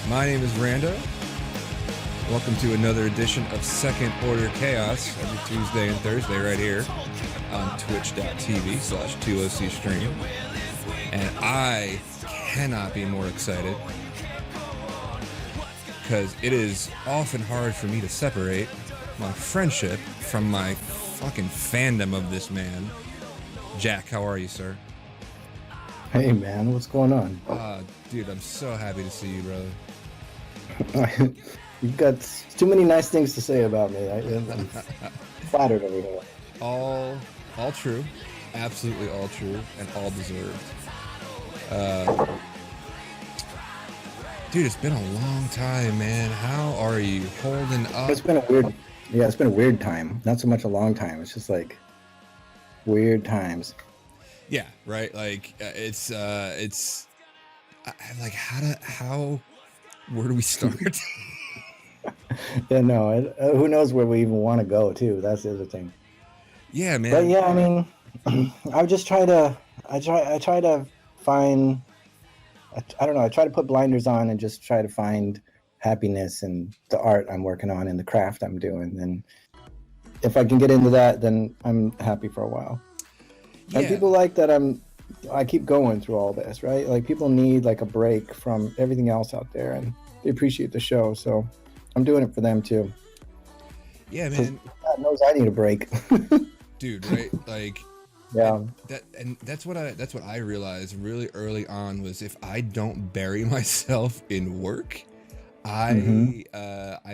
My name is Rando. Welcome to another edition of Second Order Chaos every Tuesday and Thursday right here on twitch.tv/2OC stream. And I cannot be more excited because it is often hard for me to separate my friendship from my fucking fandom of this man. Jack, how are you, sir? Hey man, what's going on? Dude, I'm so happy to see you, brother. You've got too many nice things to say about me. I'm flattered over here. All true, absolutely all true, and all deserved. Dude, it's been a long time, man. How are you holding up? It's been a weird time. Not so much a long time. It's just like weird times. Yeah, right. Like it's like where do we start? Yeah, no. Who knows where we even want to go too? That's the other thing. Yeah, man. But yeah, I mean, I try to find. I don't know. I try to put blinders on and just try to find happiness in the art I'm working on and the craft I'm doing. And if I can get into that, then I'm happy for a while. Yeah. And people like that I keep going through all this, right? Like people need like a break from everything else out there, and they appreciate the show. So I'm doing it for them too. Yeah, man. God knows I need a break. Dude, right? Like, yeah. That's what I realized really early on was if I don't bury myself in work, I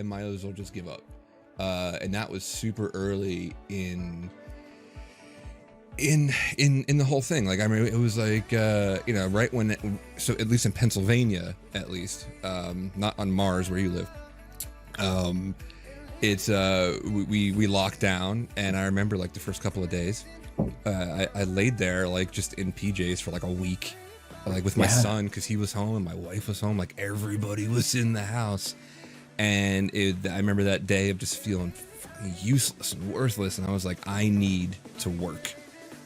might as well just give up. And that was super early in the whole thing. Like, I mean, it was like right when so at least in Pennsylvania, at least not on Mars where you live, it's we locked down, and I remember like the first couple of days I laid there like just in PJs for like a week, like with my son, because he was home and my wife was home, like everybody was in the house. And I remember that day of just feeling useless and worthless, and I was like, I need to work.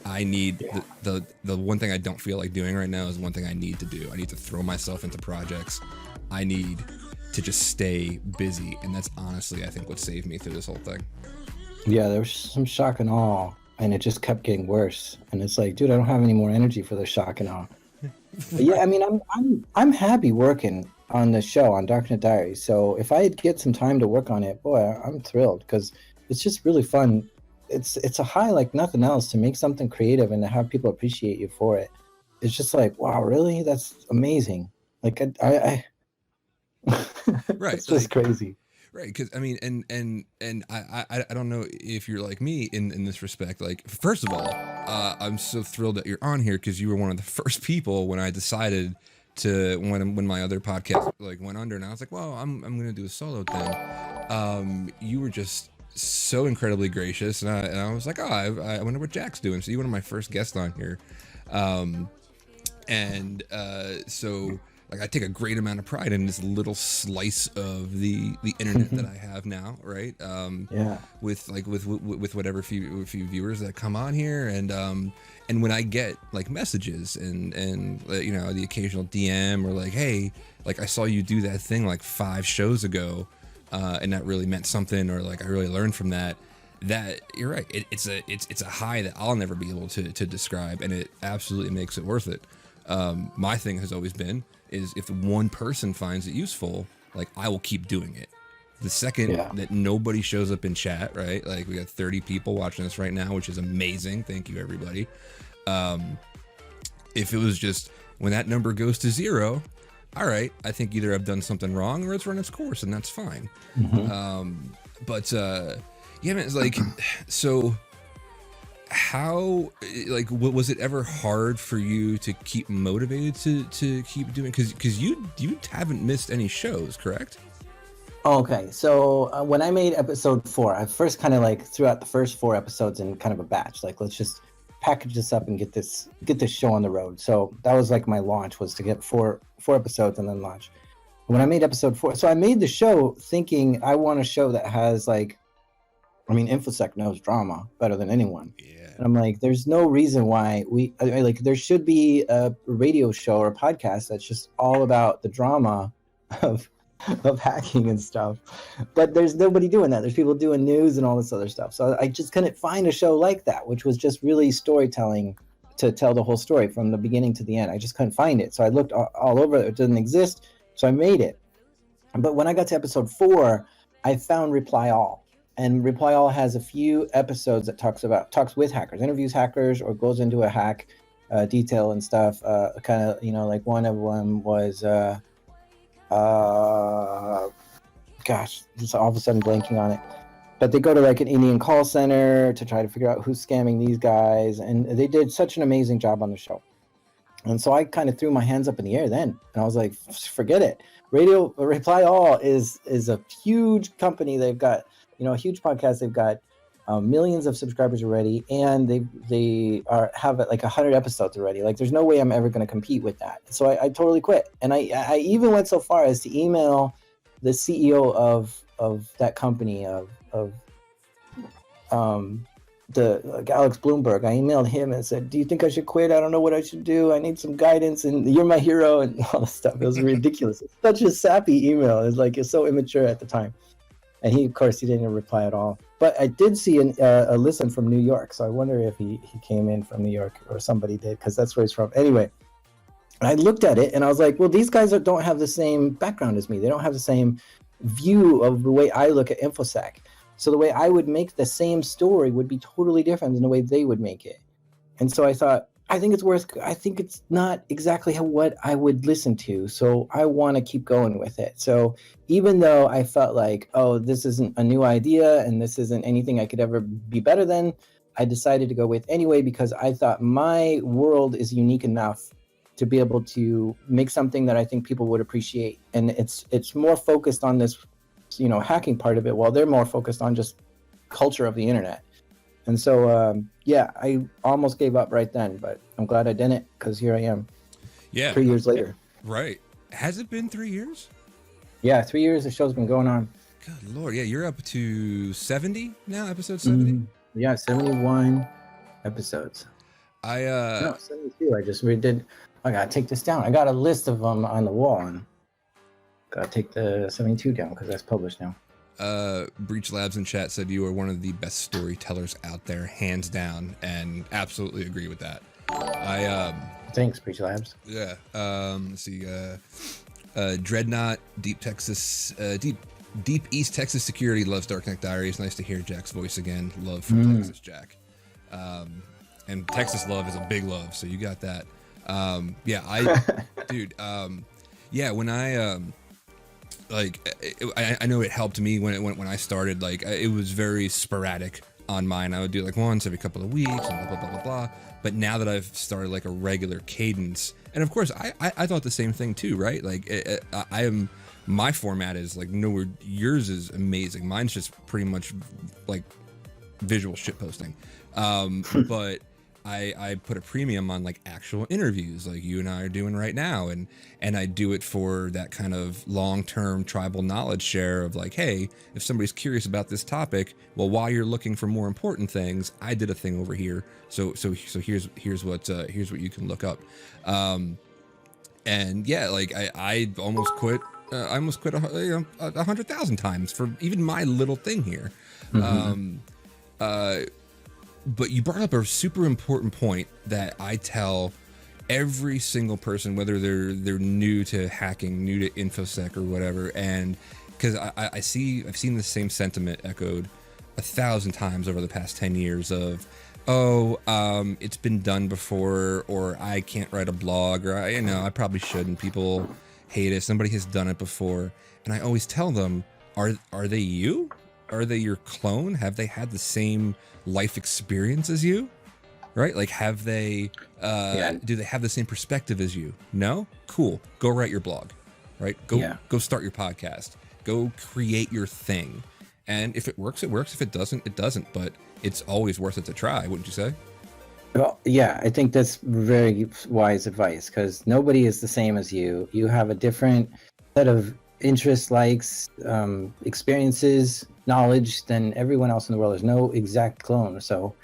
I need the one thing I don't feel like doing right now is one thing I need to do. I need to throw myself into projects. I need to just stay busy, and that's honestly, I think, what saved me through this whole thing. Yeah, there was some shock and awe, and it just kept getting worse. And it's like, dude, I don't have any more energy for the shock and awe. But yeah, I mean, I'm happy working on the show on Darknet Diaries. So if I get some time to work on it, boy, I'm thrilled because it's just really fun. It's a high like nothing else to make something creative and to have people appreciate you for it. It's just like, wow, really? That's amazing. Like I right, it's just like, crazy. Right, because I mean, and I don't know if you're like me in this respect. Like, first of all, I'm so thrilled that you're on here because you were one of the first people when I decided to when my other podcast like went under, and I was like, well, I'm gonna do a solo thing. You were just so incredibly gracious, and I was like, oh, I wonder what Jack's doing. So you were one of my first guests on here, so like I take a great amount of pride in this little slice of the internet that I have now, right? With whatever few viewers that come on here, and when I get like messages and the occasional DM or like, hey, like I saw you do that thing like 5 shows ago. And that really meant something, or like I really learned from that. That you're right. It's a high that I'll never be able to describe, and it absolutely makes it worth it. My thing has always been is if one person finds it useful, like I will keep doing it. The second that nobody shows up in chat, right? Like we got 30 people watching this right now, which is amazing. Thank you, everybody. If it was just when that number goes to 0, all right, I think either I've done something wrong or it's run its course, and that's fine. But yeah, man, it's like, so how, like, was it ever hard for you to keep motivated to keep doing? Because you haven't missed any shows, correct? Okay, so when I made episode 4, I first kind of like threw out the first 4 episodes in kind of a batch. Like, let's just package this up and get this show on the road. So that was like my launch, was to get four episodes and then launch. When I made episode 4, so I made the show thinking I want a show that has like, I mean, InfoSec knows drama better than anyone. Yeah. And I'm like, there's no reason why like there should be a radio show or a podcast that's just all about the drama of hacking and stuff. But there's nobody doing that. There's people doing news and all this other stuff. So I just couldn't find a show like that, which was just really storytelling to tell the whole story from the beginning to the end. I just couldn't find it. So I looked all over. It didn't exist. So I made it. But when I got to episode 4, I found Reply All. And Reply All has a few episodes that talks with hackers, interviews hackers, or goes into a hack detail and stuff. Kind of, you know, like one of them was, gosh, just all of a sudden blanking on it. But they go to like an Indian call center to try to figure out who's scamming these guys. And they did such an amazing job on the show. And so I kind of threw my hands up in the air then. And I was like, forget it. Reply All is a huge company. They've got, you know, a huge podcast. They've got millions of subscribers already, and they have like 100 episodes already. Like, there's no way I'm ever going to compete with that. So I totally quit. And I even went so far as to email the CEO of that company of Alex Bloomberg. I emailed him and said, do you think I should quit? I don't know what I should do. I need some guidance, and you're my hero, and all this stuff. It was ridiculous. It's such a sappy email. It's so immature at the time. And he, of course, he didn't reply at all. But I did see a listen from New York, so I wonder if he came in from New York, or somebody did, because that's where he's from. Anyway, I looked at it and I was like, well, these guys don't have the same background as me. They don't have the same view of the way I look at InfoSec. So the way I would make the same story would be totally different than the way they would make it. And so I thought, I think it's not exactly what I would listen to. So I want to keep going with it. So even though I felt like, oh, this isn't a new idea and this isn't anything I could ever be better than, I decided to go with anyway, because I thought my world is unique enough to be able to make something that I think people would appreciate. And it's more focused on this, you know, hacking part of it, while they're more focused on just culture of the internet. And so, yeah, I almost gave up right then, but I'm glad I didn't, because here I am. Yeah. 3 years later. Right. Has it been 3 years? Yeah, 3 years the show's been going on. Good Lord. Yeah, you're up to 70 now, episode 70? Yeah, 71 episodes. No, 72. I just redid. I gotta take this down. I got a list of them on the wall, and gotta take the 72 down because that's published now. Breach Labs in chat said you are one of the best storytellers out there, hands down, and absolutely agree with that. Thanks, Breach Labs. Yeah. Let's see. Dreadnought, Deep East Texas Security loves Darknet Diaries. Nice to hear Jack's voice again. Love from Texas, Jack. And Texas love is a big love, so you got that. Yeah, dude. Yeah, when I know it helped me when I started. Like, it was very sporadic on mine. I would do like once every couple of weeks and blah blah blah blah blah. But now that I've started like a regular cadence, and of course I thought the same thing too, right? Like my format is like nowhere. Yours is amazing. Mine's just pretty much like visual shit posting. But I put a premium on like actual interviews like you and I are doing right now, and I do it for that kind of long-term tribal knowledge share of like, hey, if somebody's curious about this topic, well, while you're looking for more important things, I did a thing over here, so here's what you can look up. And yeah, like I almost quit. I almost quit 100,000 times for even my little thing here. But you brought up a super important point that I tell every single person, whether they're new to hacking, new to infosec or whatever, and because I've seen the same sentiment echoed 1,000 times over the past 10 years of, it's been done before, or I can't write a blog, or I probably shouldn't. People hate it. Somebody has done it before, and I always tell them, are they you? Are they your clone? Have they had the same life experience as you? Right? Like, have they, do they have the same perspective as you? No? Cool. Go write your blog, right? Go start your podcast. Go create your thing. And if it works, it works. If it doesn't, it doesn't. But it's always worth it to try, wouldn't you say? Well, yeah, I think that's very wise advice, because nobody is the same as you. You have a different set of interests, likes, experiences, knowledge than everyone else in the world. There's no exact clone. So,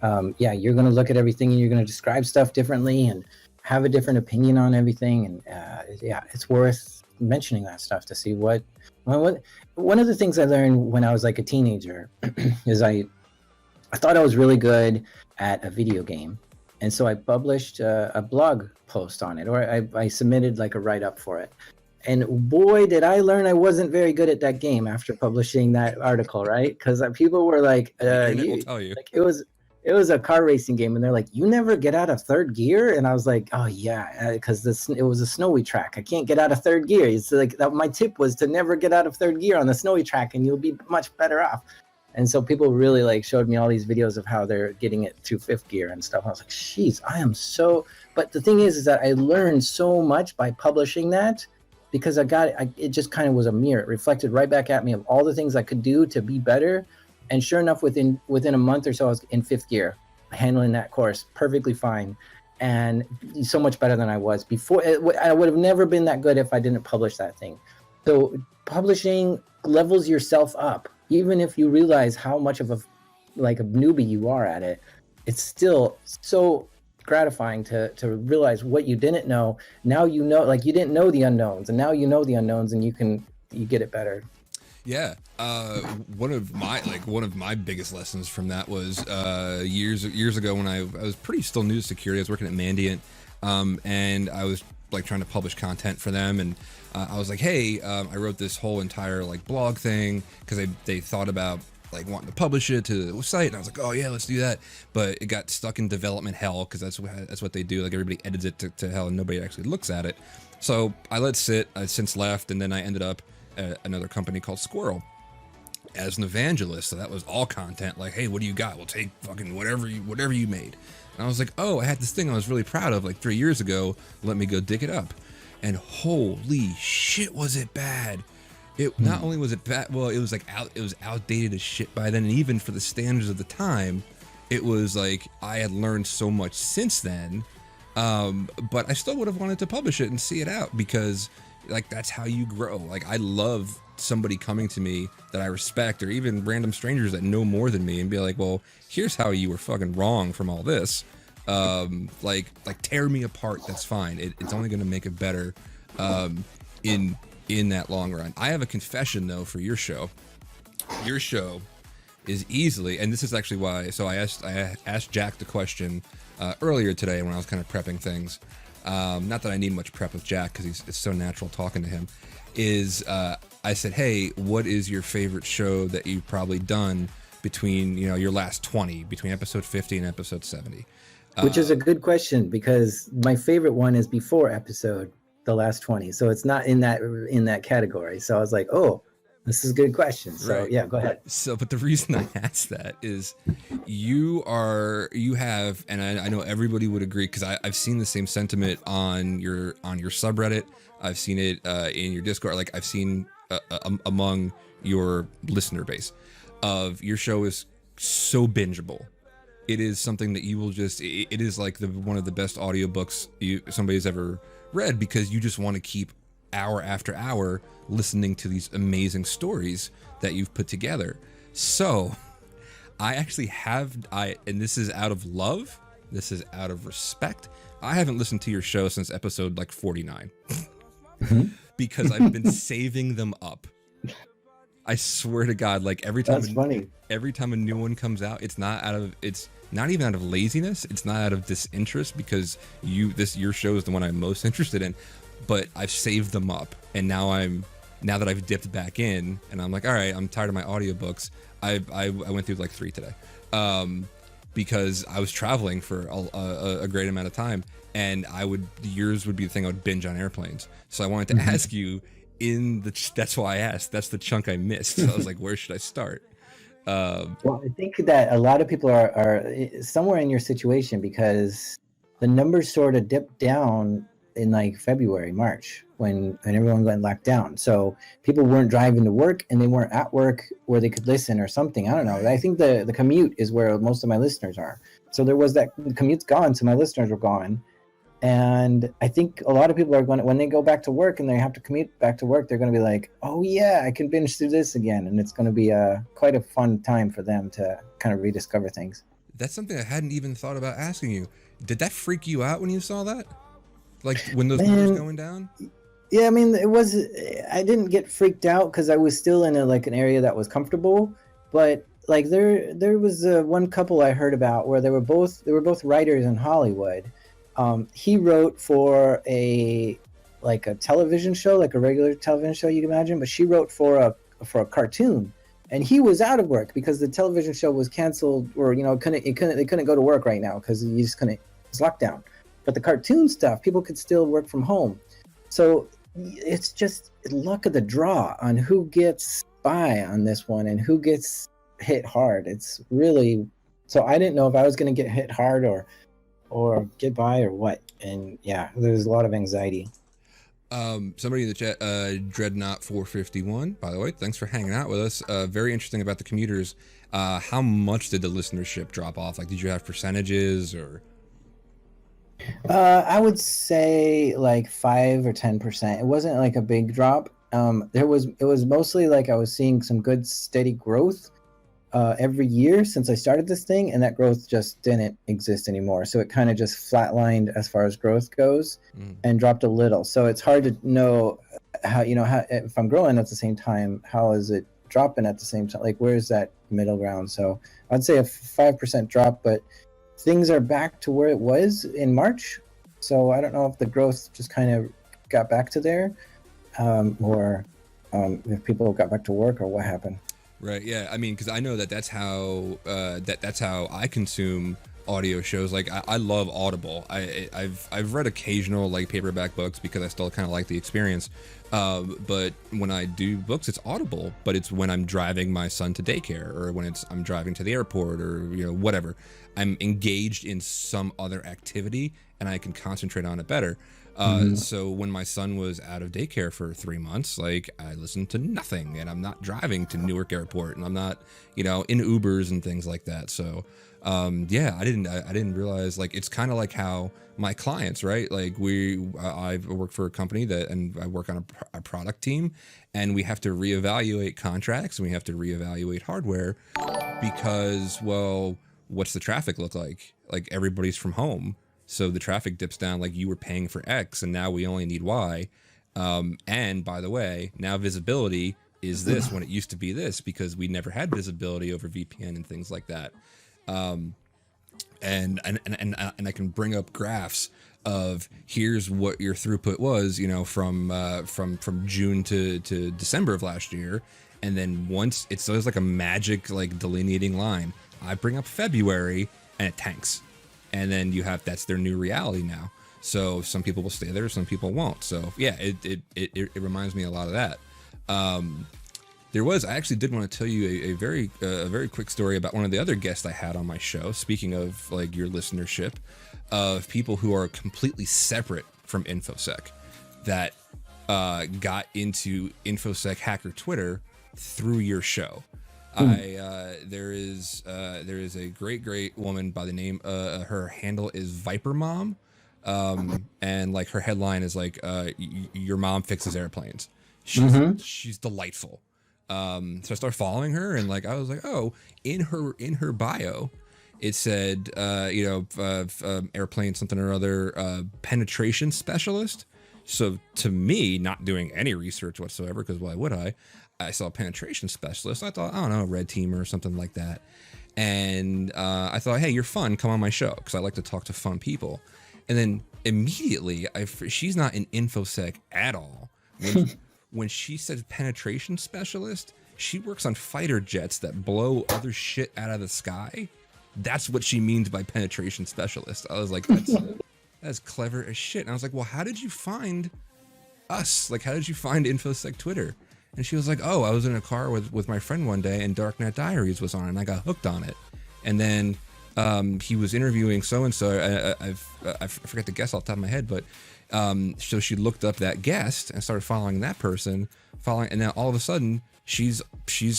you're going to look at everything and you're going to describe stuff differently and have a different opinion on everything. And it's worth mentioning that stuff to see what. One of the things I learned when I was like a teenager is I thought I was really good at a video game, and so I published a blog post on it, or I submitted like a write-up for it. And boy, did I learn I wasn't very good at that game after publishing that article, right? Because people were like, will tell you. Like, it was a car racing game, and they're like, you never get out of third gear? And I was like, oh yeah, because it was a snowy track. I can't get out of third gear. It's like my tip was to never get out of third gear on the snowy track, and you'll be much better off. And so people really like showed me all these videos of how they're getting it to fifth gear and stuff. I was like, geez, I am so. But the thing is that I learned so much by publishing that, because it just kind of was a mirror. It reflected right back at me of all the things I could do to be better. And sure enough, within a month or so, I was in fifth gear, handling that course perfectly fine, and so much better than I was before. I would have never been that good if I didn't publish that thing. So publishing levels yourself up, even if you realize how much of a newbie you are at it. It's still so gratifying to realize what you didn't know. Now you know, like you didn't know the unknowns, and now you know the unknowns, and you get it better. Yeah, one of my biggest lessons from that was years ago when I was pretty still new to security. I was working at Mandiant, and I was like trying to publish content for them, and I was like, hey, I wrote this whole entire like blog thing because they thought about like wanting to publish it to the site, and I was like, oh yeah, let's do that. But it got stuck in development hell, because that's what they do. Like, everybody edits it to hell, and nobody actually looks at it. So I let it sit. I've since left, and then I ended up at another company called Squirrel as an evangelist. So that was all content. Like, hey, what do you got? We'll take fucking whatever you made. And I was like, oh, I had this thing I was really proud of like 3 years ago. Let me go dig it up. And holy shit, was it bad. It not only was it bad, well, it was like it was outdated as shit by then, and even for the standards of the time, it was like I had learned so much since then. But I still would have wanted to publish it and see it out, because like that's how you grow. Like, I love somebody coming to me that I respect, or even random strangers that know more than me, and be like, well, here's how you were fucking wrong from all this. Like tear me apart. That's fine. It's only going to make it better. In that long run. I have a confession though for your show. Your show is easily, and this is actually why. So I asked Jack the question earlier today when I was kind of prepping things. Not that I need much prep with Jack, because it's so natural talking to him. I said, hey, what is your favorite show that you've probably done between your last 20, between episode 50 and episode 70? Which is a good question, because my favorite one is before episode the last 20, so it's not in that category. So I was like, oh, this is a good question. So right. Yeah, go ahead. So, but the reason I asked that is you have, and I know everybody would agree, because I've seen the same sentiment on your subreddit. I've seen it in your Discord. Like, I've seen among your listener base of your show is so bingeable. It is something that you will just, it is like one of the best audiobooks somebody's ever read, because you just want to keep hour after hour listening to these amazing stories that you've put together. So I actually and this is out of love, this is out of respect, I haven't listened to your show since episode like 49 because I've been saving them up. I swear to God, like every time, That's funny. every time a new one comes out, it's not even out of laziness. It's not out of disinterest because your show is the one I'm most interested in, but I've saved them up. And now that I've dipped back in and I'm like, all right, I'm tired of my audiobooks. I went through like 3 today. Because I was traveling for a great amount of time, and yours would be the thing I would binge on airplanes. So I wanted to ask you that's why I asked. That's the chunk I missed. So I was like, where should I start? Well, I think that a lot of people are somewhere in your situation because the numbers sort of dipped down in like February, March when everyone went locked down. So people weren't driving to work and they weren't at work where they could listen or something. I don't know. I think the commute is where most of my listeners are. So there was that the commute's gone, so my listeners were gone. And I think a lot of people are going to, when they go back to work and they have to commute back to work, they're going to be like, oh yeah, I can binge through this again. And it's going to be quite a fun time for them to kind of rediscover things. That's something I hadn't even thought about asking you. Did that freak you out when you saw that? Like when those numbers going down? Yeah, I mean, I didn't get freaked out because I was still in an area that was comfortable. But like there was one couple I heard about where they were both writers in Hollywood. He wrote for a television show, like a regular television show you'd imagine, but she wrote for a cartoon, and he was out of work because the television show was canceled, or they couldn't go to work right now because you just couldn't. It's locked down. But the cartoon stuff, people could still work from home. So it's just luck of the draw on who gets by on this one and who gets hit hard. It's really, so I didn't know if I was going to get hit hard or get by or what. And yeah, there's a lot of anxiety. Somebody in the chat, Dreadnought 451, by the way, thanks for hanging out with us. Very interesting about the commuters. How much did the listenership drop off? Like, did you have percentages or? I would say like 5 or 10%. It wasn't like a big drop. It was mostly like I was seeing some good steady growth every year since I started this thing, and that growth just didn't exist anymore. So it kind of just flatlined as far as growth goes and dropped a little. So it's hard to know how if I'm growing at the same time, how is it dropping at the same time? Like, where's that middle ground? So I'd say a 5% drop, but things are back to where it was in March. So I don't know if the growth just kind of got back to there, or if people got back to work or what happened. Right. Yeah. I mean, because I know that's how that's how I consume audio shows. Like I love Audible. I've read occasional like paperback books because I still kind of like the experience. But when I do books, it's Audible. But it's when I'm driving my son to daycare, or when I'm driving to the airport, or whatever. I'm engaged in some other activity and I can concentrate on it better. So when my son was out of daycare for 3 months, like I listened to nothing, and I'm not driving to Newark Airport, and I'm not, in Ubers and things like that. So, yeah, I didn't realize, like, it's kind of like how my clients, right? Like I work for a company and I work on a product team, and we have to reevaluate contracts and we have to reevaluate hardware because, well, what's the traffic look like? Like everybody's from home. So the traffic dips down, like you were paying for X and now we only need Y. And by the way, now visibility is this when it used to be this, because we never had visibility over VPN and things like that. And I can bring up graphs of here's what your throughput was, from June to December of last year. And then once there's like a magic, like delineating line. I bring up February and it tanks. And then that's their new reality now. So some people will stay there, some people won't. So yeah, it reminds me a lot of that. I actually did want to tell you a very quick story about one of the other guests I had on my show. Speaking of like your listenership, of people who are completely separate from InfoSec that got into InfoSec hacker Twitter through your show. There is a great woman by the name, her handle is Viper Mom, and like her headline is like your mom fixes airplanes. She's delightful. So I started following her, and like I was like, oh, in her bio it said airplane something or other, penetration specialist. So to me, not doing any research whatsoever, because why would I saw a penetration specialist. I thought, I don't know, red teamer or something like that. And I thought, hey, you're fun. Come on my show, because I like to talk to fun people. And then immediately, she's not an infosec at all. When she said penetration specialist, she works on fighter jets that blow other shit out of the sky. That's what she means by penetration specialist. I was like, that's clever as shit. And I was like, well, how did you find us? Like, how did you find infosec Twitter? And she was like, oh, I was in a car with my friend one day and Darknet Diaries was on and I got hooked on it. And then he was interviewing so-and-so. I forget the guess off the top of my head, but so she looked up that guest and started following that person, and now all of a sudden she's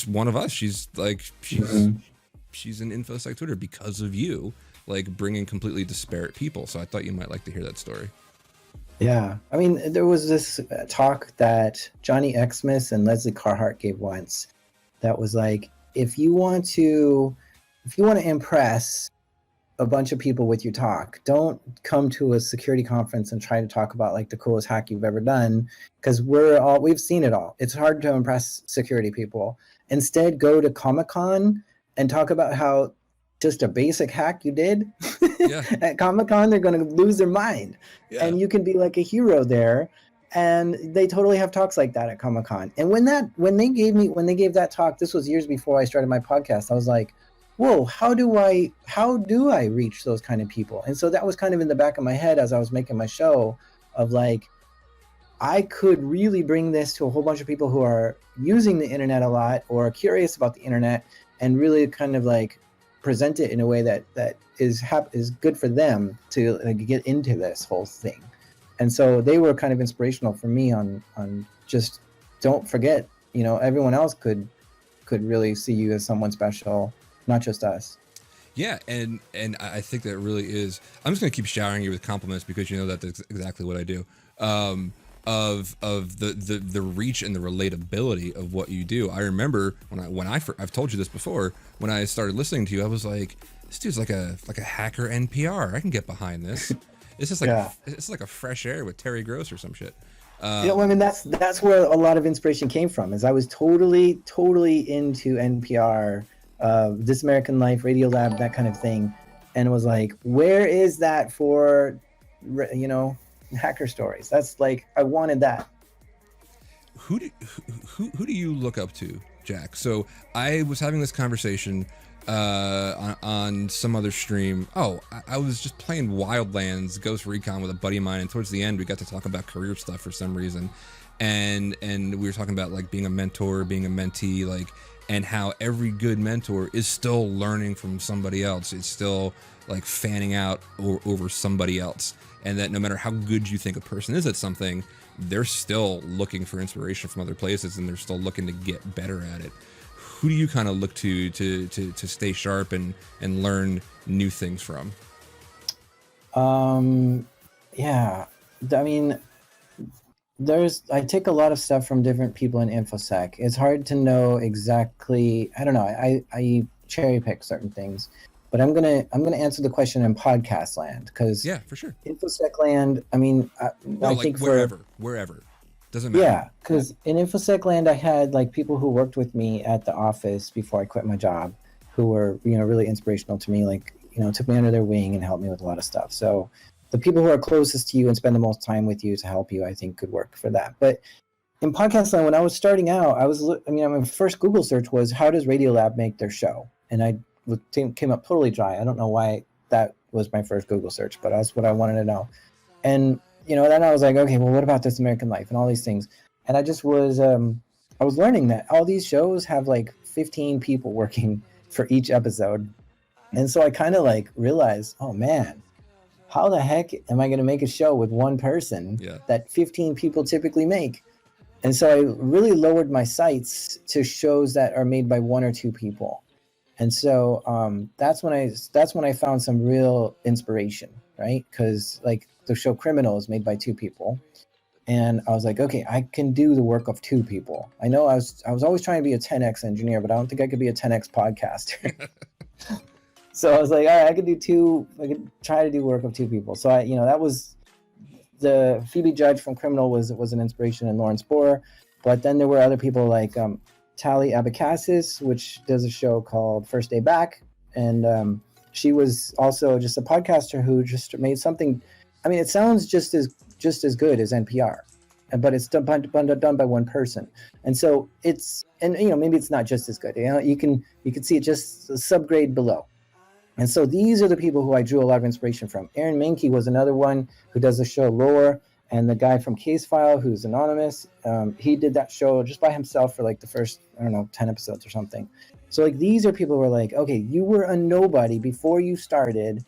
one of us. She's an infosec Twitter because of you, like bringing completely disparate people. So I thought you might like to hear that story. Yeah, I mean, there was this talk that Johnny Xmas and Leslie Carhart gave once that was like, if you want to impress a bunch of people with your talk, don't come to a security conference and try to talk about like the coolest hack you've ever done, because we've seen it all. It's hard to impress security people. Instead, go to Comic-Con and talk about how just a basic hack you did. Yeah. At Comic-Con, they're going to lose their mind. Yeah. And you can be like a hero there. And they totally have talks like that at Comic-Con. And when they gave that talk, this was years before I started my podcast, I was like, whoa, how do I reach those kind of people? And so that was kind of in the back of my head as I was making my show of like, I could really bring this to a whole bunch of people who are using the internet a lot or are curious about the internet and really kind of like present it in a way that is good for them to like, get into this whole thing. And so they were kind of inspirational for me on just don't forget, everyone else could really see you as someone special, not just us. Yeah, and I think that really is. I'm just gonna keep showering you with compliments because that's exactly what I do. Of the reach and the relatability of what you do. I remember I've told you this before. When I started listening to you, I was like, this dude's like a hacker NPR. I can get behind this. It's just like it's like a fresh air with Terry Gross or some shit. I mean that's where a lot of inspiration came from. Is I was totally into NPR, This American Life, Radio Lab, that kind of thing, and it was like, where is that for, hacker stories? That's like, I wanted that. Who do you look up to, Jack? So I was having this conversation on some other stream. I was just playing Wildlands Ghost Recon with a buddy of mine, and towards the end we got to talk about career stuff for some reason, and we were talking about like being a mentor, being a mentee, like, and how every good mentor is still learning from somebody else. It's still like fanning out over somebody else, and that no matter how good you think a person is at something, they're still looking for inspiration from other places, and they're still looking to get better at it. Who do you kind of look to stay sharp and learn new things from? Yeah, I mean, I take a lot of stuff from different people in InfoSec. It's hard to know exactly. I don't know. I cherry pick certain things, but I'm gonna answer the question in podcast land, because yeah, for sure. InfoSec land. I mean, I think wherever. Doesn't matter. Yeah, because in InfoSec land, I had like people who worked with me at the office before I quit my job, who were really inspirational to me. Like took me under their wing and helped me with a lot of stuff. So the people who are closest to you and spend the most time with you to help you, I think, could work for that. But in podcast land, when I was starting out, my first Google search was, how does Radiolab make their show? And I came up totally dry. I don't know why that was my first Google search, but that's what I wanted to know. And then I was like, okay, well, what about This American Life and all these things? And I just was, I was learning that all these shows have like 15 people working for each episode. And so I kind of like realized, oh man, how the heck am I going to make a show with one person that 15 people typically make? And so I really lowered my sights to shows that are made by one or two people. And so that's when I found some real inspiration, right? Because like the show Criminal is made by two people, and I was like, okay, I can do the work of two people. I know I was always trying to be a 10x engineer, but I don't think I could be a 10x podcaster. So I was like, all right, I could try to do work of two people. So that was the Phoebe Judge from Criminal was an inspiration, in Lawrence Bohr, but then there were other people like Tali Abacassis, which does a show called First Day Back, and she was also just a podcaster who just made something. I mean, it sounds just as good as NPR, but it's done by one person, and so maybe it's not just as good. You can see it just a subgrade below. And so these are the people who I drew a lot of inspiration from. Aaron Mahnke was another one who does the show Lore, and the guy from Case File, who's anonymous, he did that show just by himself for like the first, 10 episodes or something. So like these are people who are like, okay, you were a nobody before you started,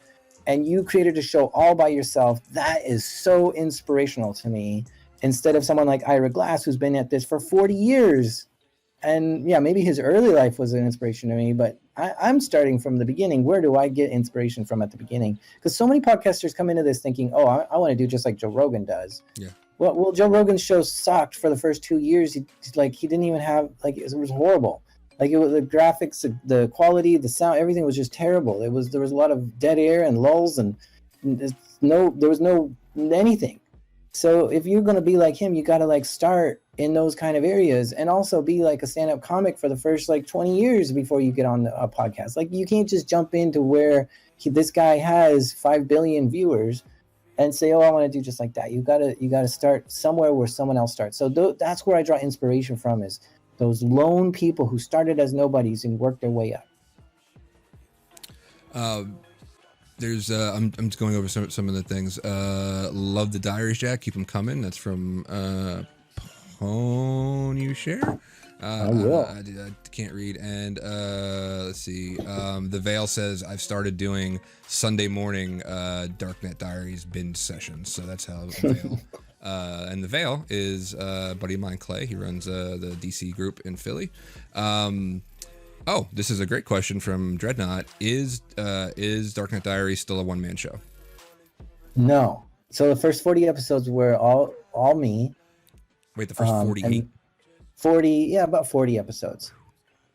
and you created a show all by yourself. That is so inspirational to me. Instead of someone like Ira Glass, who's been at this for 40 years. And yeah, maybe his early life was an inspiration to me, but I'm starting from the beginning. Where do I get inspiration from at the beginning? Because so many podcasters come into this thinking, oh, I want to do just like Joe Rogan does. Yeah. Well, Joe Rogan's show sucked for the first 2 years. He didn't even have, like, it was horrible. Like, it was the graphics, the quality, the sound, everything was just terrible. There was a lot of dead air and lulls, and there was no anything. So if you're going to be like him, you got to like start in those kind of areas, and also be like a stand-up comic for the first like 20 years before you get on a podcast. Like, you can't just jump into where this guy has 5 billion viewers and say, oh, I want to do just like that. You gotta start somewhere where someone else starts. So that's where I draw inspiration from, is those lone people who started as nobodies and worked their way up. There's I'm just going over some of the things. Love the diaries, Jack. Keep them coming. That's from Pony Share. I will. I can't read. And let's see. The Veil says, I've started doing Sunday morning Darknet Diaries binge sessions. So that's how the Veil. And the Veil is a buddy of mine, Clay. He runs the DC group in Philly. Oh, this is a great question from Dreadnought. Is Darknet Diaries still a one-man show? No. So the first 40 episodes were all me. Wait, the first 48? 40, about 40 episodes.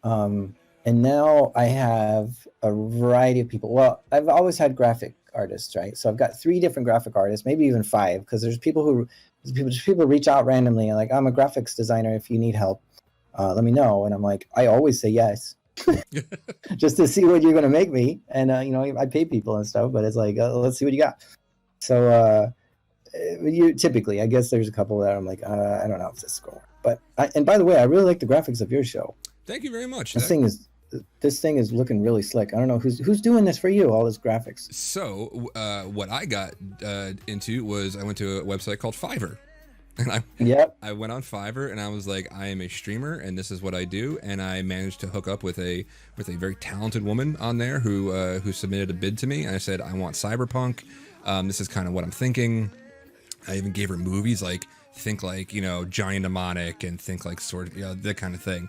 And now I have a variety of people. Well, I've always had graphic artists, right? So I've got 3 different graphic artists, maybe even 5, because there's people reach out randomly and like, I'm a graphics designer. If you need help, let me know. And I'm like, I always say yes. Just to see what you're going to make me. And, I pay people and stuff, but it's like, let's see what you got. So typically, I guess there's a couple that I'm like, I don't know if this is going. But and by the way, I really like the graphics of your show. Thank you very much. This thing is looking really slick. I don't know who's doing this for you, all this graphics. So what I got into was I went to a website called Fiverr. And I went on Fiverr and I was like, I am a streamer and this is what I do. And I managed to hook up with a very talented woman on there who submitted a bid to me. And I said, I want cyberpunk. This is kind of what I'm thinking. I even gave her movies, like think like, Johnny Mnemonic, and think like sort of, that kind of thing.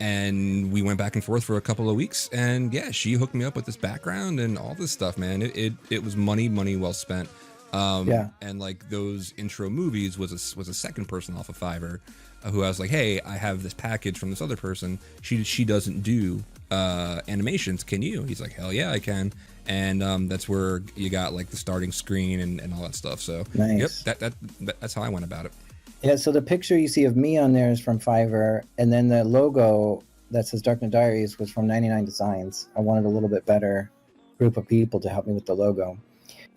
And we went back and forth for a couple of weeks, and yeah, she hooked me up with this background and all this stuff, man. It was money well spent. And like those intro movies was a second person off of Fiverr who I was like, hey, I have this package from this other person. She doesn't do animations. Can you? He's like, hell yeah, I can. And that's where you got like the starting screen and all that stuff. So nice. Yep, that's how I went about it. Yeah, so the picture you see of me on there is from Fiverr, and then the logo that says Darknet Diaries was from 99 Designs. I wanted a little bit better group of people to help me with the logo.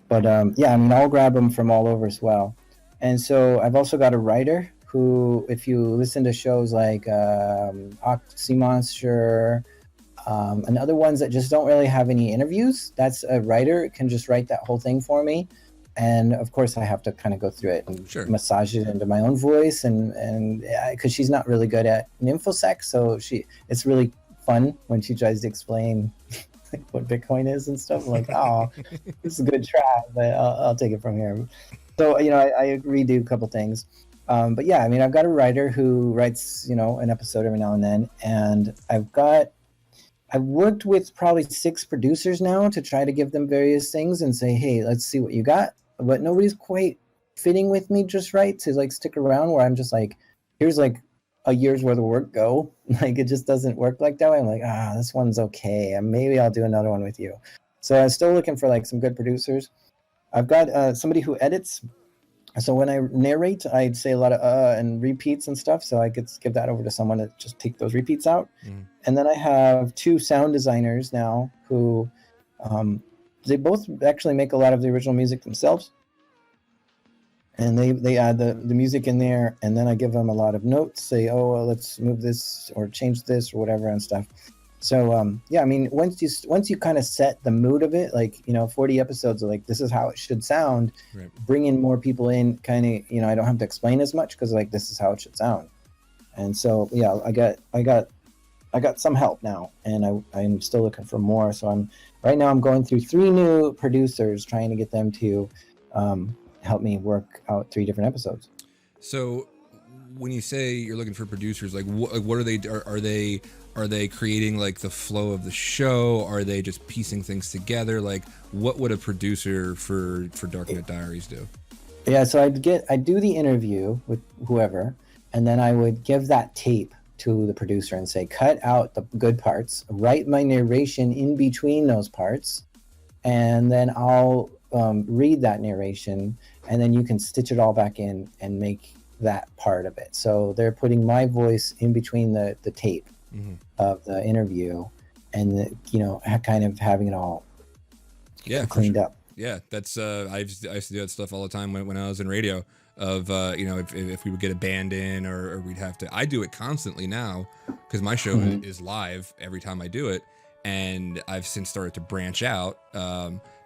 But I'll grab them from all over as well. And so I've also got a writer who, if you listen to shows like Oxy Monster, and other ones that just don't really have any interviews, that's a writer can just write that whole thing for me. And of course I have to kind of go through it and massage it into my own voice, and because she's not really good at infosec, so it's really fun when she tries to explain what Bitcoin is and stuff. I'm like, oh, this is a good try, but I'll take it from here. So I redo a couple things, but yeah, I've got a writer who writes an episode every now and then, and I've worked with probably 6 producers now to try to give them various things and say, hey, let's see what you got. But nobody's quite fitting with me just right to like stick around, where I'm just like, here's like a year's worth of work, go. Like, it just doesn't work like that way. I'm like, this one's okay, and maybe I'll do another one with you. So I'm still looking for like some good producers. I've got somebody who edits. So when I narrate, I'd say a lot of and repeats and stuff. So I could give that over to someone to just take those repeats out. Mm. And then I have 2 sound designers now who they both actually make a lot of the original music themselves. And they add the music in there, and then I give them a lot of notes, say, oh, well, let's move this or change this or whatever and stuff. So yeah, I mean, once you kind of set the mood of it, like 40 episodes of like this is how it should sound, right. Bring in more people in, kind of I don't have to explain as much because like this is how it should sound. And so yeah, I got some help now, and I'm still looking for more. So I'm going through 3 new producers trying to get them to help me work out 3 different episodes. So when you say you're looking for producers, like what are they? Are they creating like the flow of the show? Are they just piecing things together? Like what would a producer for Darknet Diaries do? Yeah, so I'd do the interview with whoever, and then I would give that tape to the producer and say, cut out the good parts, write my narration in between those parts, and then I'll read that narration, and then you can stitch it all back in and make that part of it. So they're putting my voice in between the tape of the interview, and kind of having it all cleaned up. Yeah, that's I used to do that stuff all the time when I was in radio. Of if we would get a band in or we'd have to. I do it constantly now because my show is live every time I do it, and I've since started to branch out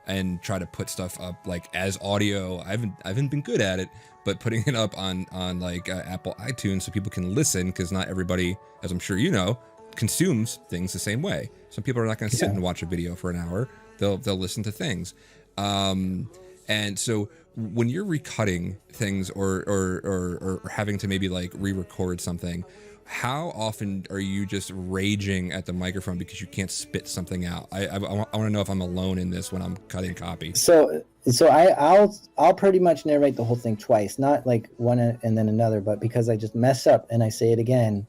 and try to put stuff up like as audio. I haven't been good at it, but putting it up on like Apple iTunes so people can listen, because not everybody, as I'm sure you know, consumes things the same way. Some people are not going to sit and watch a video for an hour. They'll listen to things. And so when you're recutting things or having to maybe like re-record something, how often are you just raging at the microphone because you can't spit something out? I want to know if I'm alone in this when I'm cutting copy. So I'll pretty much narrate the whole thing twice, not like one and then another, but because I just mess up and I say it again,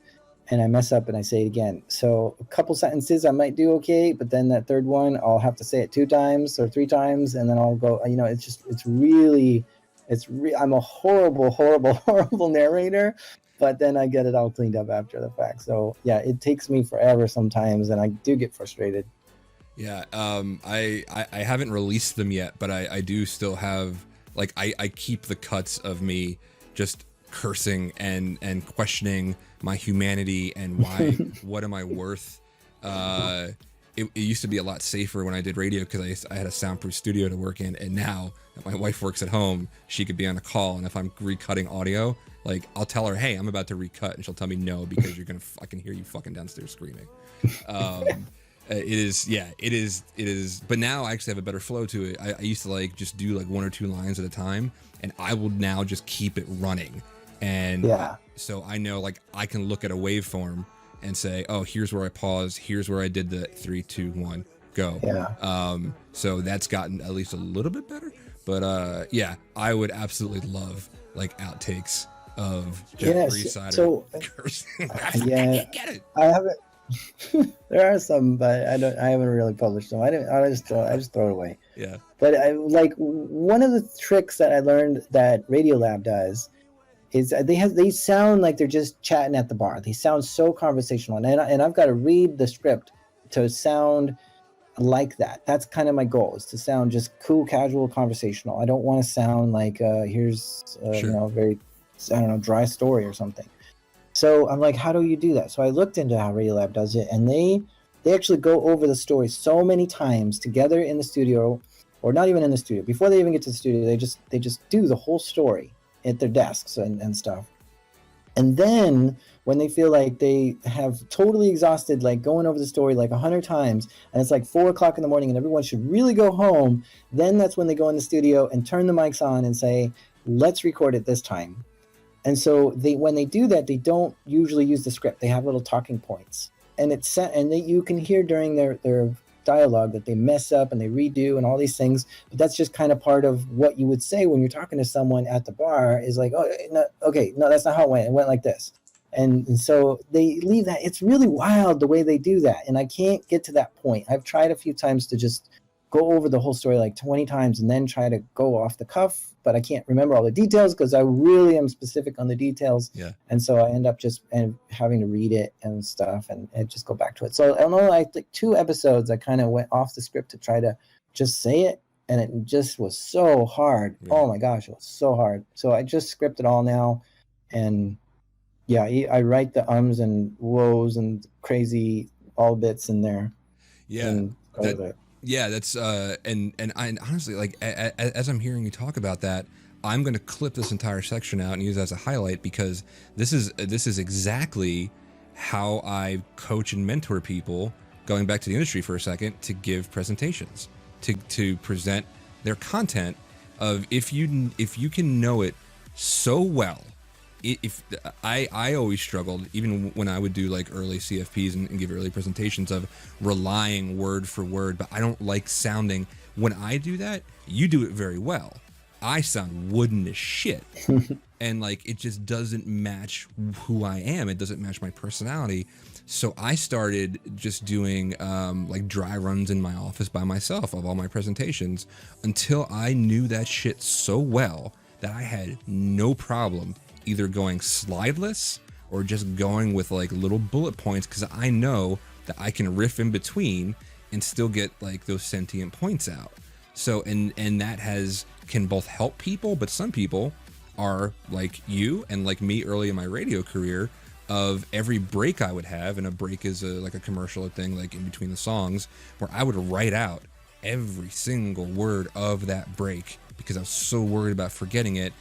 and I mess up and I say it again. So a couple sentences I might do okay, but then that third one I'll have to say it 2 times or 3 times, and then I'll go. I'm a horrible narrator, but then I get it all cleaned up after the fact. So yeah, it takes me forever sometimes, and I do get frustrated. Yeah, I haven't released them yet, but I do still have, like, I keep the cuts of me just cursing and questioning my humanity and why, what am I worth? It used to be a lot safer when I did radio because I had a soundproof studio to work in, and now that my wife works at home, she could be on a call, and if I'm recutting audio, like, I'll tell her, hey, I'm about to recut, and she'll tell me no because I can hear you fucking downstairs screaming. It is. But now I actually have a better flow to it. I used to like just do like 1 or 2 lines at a time, and I will now just keep it running. And so I know, like, I can look at a waveform and say, oh, here's where I paused. Here's where I did the 3, 2, 1, go. Yeah. So that's gotten at least a little bit better. But yeah, I would absolutely love like outtakes of Jeff Rhysider. So I can't get it. I haven't. There are some, but I haven't really published them. I just throw it away. Yeah. But like one of the tricks that I learned that Radiolab does is they sound like they're just chatting at the bar. They sound so conversational, and I've got to read the script to sound like that. That's kind of my goal, is to sound just cool, casual, conversational. I don't want to sound like here's very, I don't know, dry story or something. So I'm like, how do you do that? So I looked into how Radiolab does it, and they actually go over the story so many times together in the studio, or not even in the studio. Before they even get to the studio, they just do the whole story at their desks and stuff. And then when they feel like they have totally exhausted, like going over the story like 100 times, and it's like 4:00 in the morning and everyone should really go home, then that's when they go in the studio and turn the mics on and say, let's record it this time. And so when they do that, they don't usually use the script. They have little talking points, and you can hear during their dialogue that they mess up and they redo and all these things. But that's just kind of part of what you would say when you're talking to someone at the bar, is like, oh, no, that's not how it went. It went like this. And so they leave that. It's really wild the way they do that. And I can't get to that point. I've tried a few times to just go over the whole story like 20 times and then try to go off the cuff, but I can't remember all the details because I really am specific on the details. Yeah. And so I end up just having to read it and stuff and just go back to it. So I don't know, like 2 episodes, I kind of went off the script to try to just say it. And it just was so hard. Yeah. Oh my gosh, it was so hard. So I just script it all now. And yeah, I write the ums and woes and crazy all bits in there. Yeah. That's and I honestly, like, as I'm hearing you talk about that, I'm going to clip this entire section out and use it as a highlight, because this is exactly how I coach and mentor people, going back to the industry for a second, to give presentations, to present their content. Of if you can know it so well. If I always struggled, even when I would do like early CFPs and give early presentations, of relying word for word, but I don't like sounding, when I do that, you do it very well. I sound wooden as shit. And like, it just doesn't match who I am. It doesn't match my personality. So I started just doing like dry runs in my office by myself of all my presentations, until I knew that shit so well that I had no problem either going slideless or just going with like little bullet points, because I know that I can riff in between and still get like those sentient points out. So and that can both help people, but some people are like you and like me early in my radio career, of every break I would have, and a break is like a commercial thing, like in between the songs, where I would write out every single word of that break because I was so worried about forgetting it.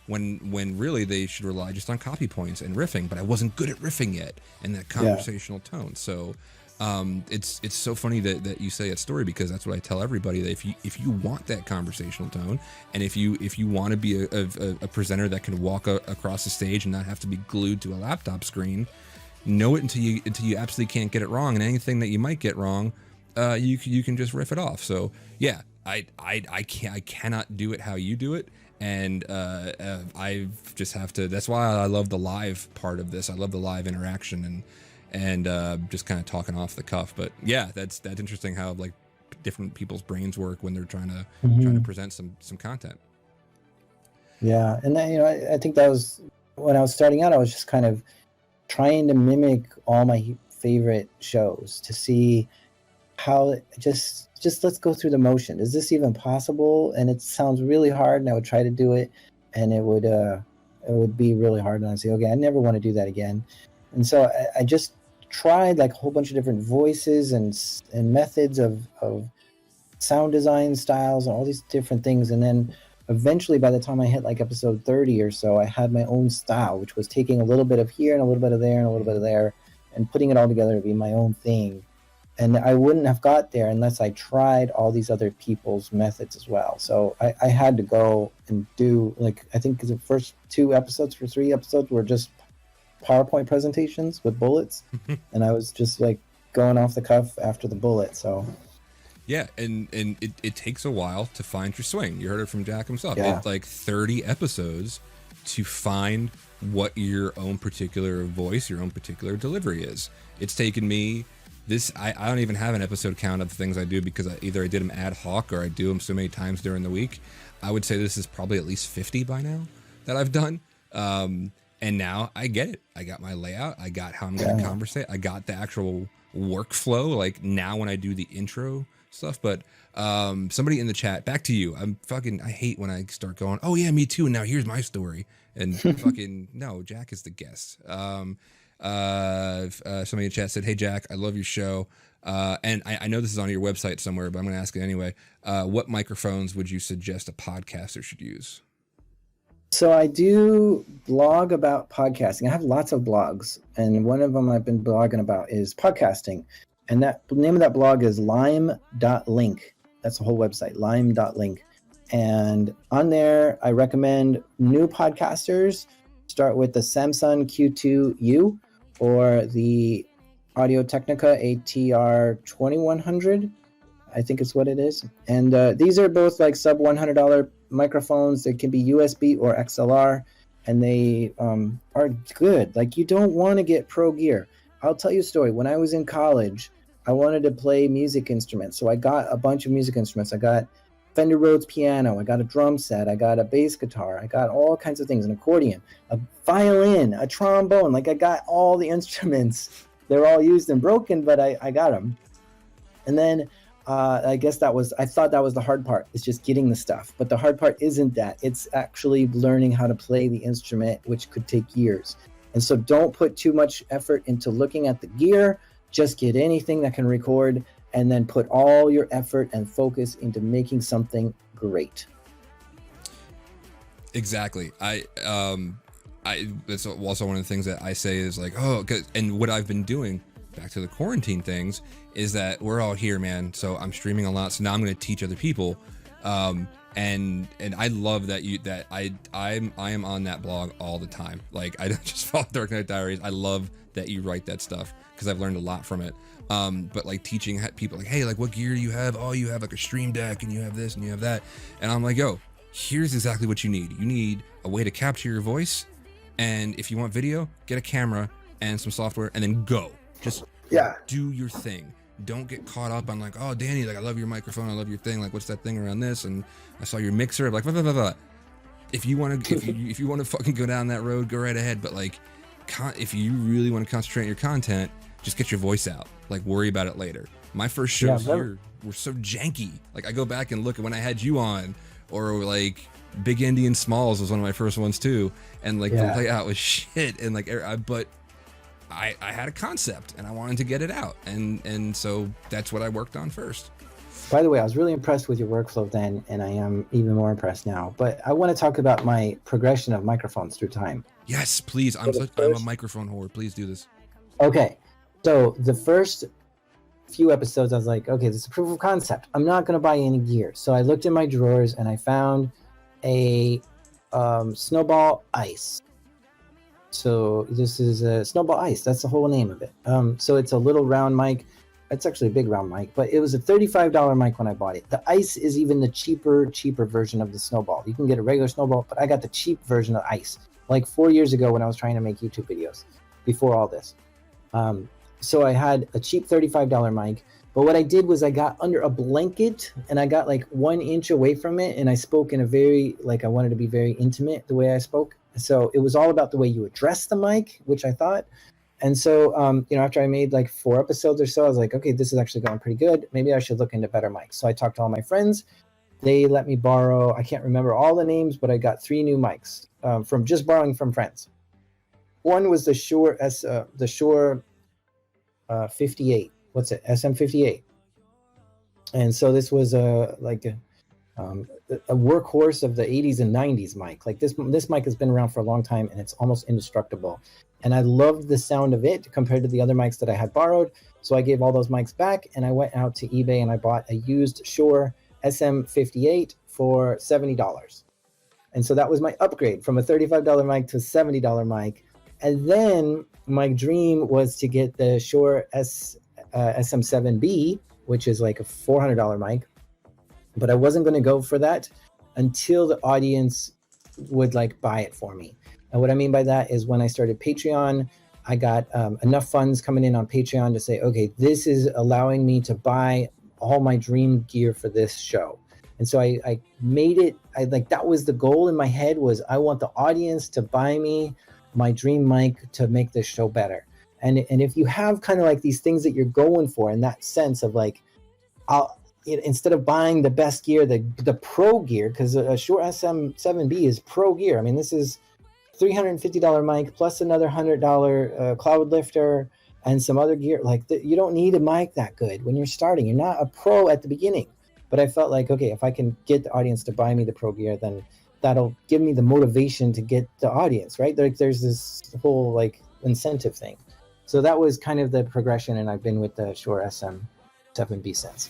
When really they should rely just on copy points and riffing, but I wasn't good at riffing yet, and that conversational tone. So it's so funny that you say that story, because that's what I tell everybody, that if you want that conversational tone, and if you want to be a presenter that can walk across the stage and not have to be glued to a laptop screen, know it until you absolutely can't get it wrong, and anything that you might get wrong, you can just riff it off. So yeah, I cannot do it how you do it. And I just have to. That's why I love the live part of this. I love the live interaction and just kind of talking off the cuff. But yeah, that's interesting how like different people's brains work when they're trying to present some content. Yeah, and then, I think that was when I was starting out. I was just kind of trying to mimic all my favorite shows to see how just let's go through the motion. Is this even possible? And it sounds really hard, and I would try to do it, and it would be really hard, and I'd say, okay, I never want to do that again. And so I just tried like a whole bunch of different voices and methods of sound design styles and all these different things. And then eventually, by the time I hit like episode 30 or so, I had my own style, which was taking a little bit of here and a little bit of there and a little bit of there and putting it all together to be my own thing. And I wouldn't have got there unless I tried all these other people's methods as well. So I had to go and do, like, I think the first 2 episodes for 3 episodes were just PowerPoint presentations with bullets. And I was just like going off the cuff after the bullet. So yeah, and it takes a while to find your swing. You heard it from Jack himself. Yeah. It's like 30 episodes to find what your own particular voice, your own particular delivery is. It's taken me I don't even have an episode count of the things I do, because either I did them ad hoc or I do them so many times during the week. I would say this is probably at least 50 by now that I've done. And now I get it. I got my layout. I got how I'm going to conversate. I got the actual workflow, like now when I do the intro stuff. But somebody in the chat, back to you. I hate when I start going, oh yeah, me too, and now here's my story. And fucking no, Jack is the guest. Somebody in the chat said, hey Jack, I love your show, and I know this is on your website somewhere, but I'm going to ask it anyway. What microphones would you suggest a podcaster should use? So I do blog about podcasting. I have lots of blogs, and one of them I've been blogging about is podcasting, and that name of that blog is lime.link. That's the whole website, lime.link. And on there, I recommend new podcasters start with the Samsung Q2U or the Audio-Technica ATR 2100, I think is what it is. And these are both like sub $100 microphones. They can be USB or XLR, and they are good. Like, you don't want to get pro gear. I'll tell you a story. When I was in college, I wanted to play music instruments. So I got a bunch of music instruments. I got Fender Rhodes piano. I got a drum set. I got a bass guitar. I got all kinds of things, an accordion, a violin, a trombone. Like I got all the instruments. They're all used and broken, but I got them. And then I guess I thought that was the hard part. It's just getting the stuff. But the hard part isn't that. It's actually learning how to play the instrument, which could take years. And so don't put too much effort into looking at the gear. Just get anything that can record and then put all your effort and focus into making something great. Exactly. That's also one of the things that I say is like, and what I've been doing, back to the quarantine things, is that we're all here, man. So I'm streaming a lot. So now I'm going to teach other people. And I love that I am on that blog all the time. Like I don't just follow Darknet Diaries. I love that you write that stuff because I've learned a lot from it. But like teaching people like, hey, like what gear do you have? Oh, you have like a stream deck and you have this and you have that. And I'm like, yo, here's exactly what you need. You need a way to capture your voice. And if you want video, get a camera and some software and then go. Just do your thing. Don't get caught up on like, oh, Danny, like I love your microphone, I love your thing, like what's that thing around this, and I saw your mixer, like blah, blah, blah, blah. If you want to, if you want to fucking go down that road, go right ahead. But like, if you really want to concentrate on your content, just get your voice out. Like worry about it later. My first shows here were so janky. Like I go back and look at when I had you on, or like Big Indian Smalls was one of my first ones too, and like the layout was shit, and like but I had a concept and I wanted to get it out, and so that's what I worked on first. By the way, I was really impressed with your workflow then, and I am even more impressed now. But I want to talk about my progression of microphones through time. Yes, please. I'm a microphone whore. Please do this. Okay, so the first few episodes, I was like, okay, this is a proof of concept. I'm not going to buy any gear. So I looked in my drawers and I found a Snowball Ice. So this is a Snowball Ice. That's the whole name of it. So it's a little round mic. It's actually a big round mic, but it was a $35 mic when I bought it. The Ice is even the cheaper version of the Snowball. You can get a regular Snowball, but I got the cheap version of Ice like 4 years ago when I was trying to make YouTube videos before all this. So I had a cheap $35 mic, but what I did was I got under a blanket and I got like 1 inch away from it, and I spoke in a very, like I wanted to be very intimate the way I spoke. So it was all about the way you address the mic, which I thought. And so, after I made like 4 episodes or so, I was like, okay, this is actually going pretty good. Maybe I should look into better mics. So I talked to all my friends. They let me borrow, I can't remember all the names, but I got 3 new mics from just borrowing from friends. One was the Shure 58. What's it? SM58. And so this was a workhorse of the 80s and 90s mic. Like this mic has been around for a long time and it's almost indestructible. And I loved the sound of it compared to the other mics that I had borrowed. So I gave all those mics back and I went out to eBay and I bought a used Shure SM58 for $70. And so that was my upgrade from a $35 mic to a $70 mic. And then my dream was to get the Shure SM7B, which is like a $400 mic. But I wasn't going to go for that until the audience would like buy it for me. And what I mean by that is when I started Patreon, I got enough funds coming in on Patreon to say, okay, this is allowing me to buy all my dream gear for this show. And so I made it, that was the goal in my head, was I want the audience to buy me my dream mic to make this show better. And if you have kind of like these things that you're going for in that sense of like, instead of buying the best gear, the pro gear, because a Shure SM7B is pro gear. I mean, this is $350 mic plus another $100 cloud lifter and some other gear. Like you don't need a mic that good when you're starting. You're not a pro at the beginning. But I felt like, okay, if I can get the audience to buy me the pro gear, then that'll give me the motivation to get the audience, right? There's this whole like incentive thing. So that was kind of the progression, and I've been with the Shure SM7B since.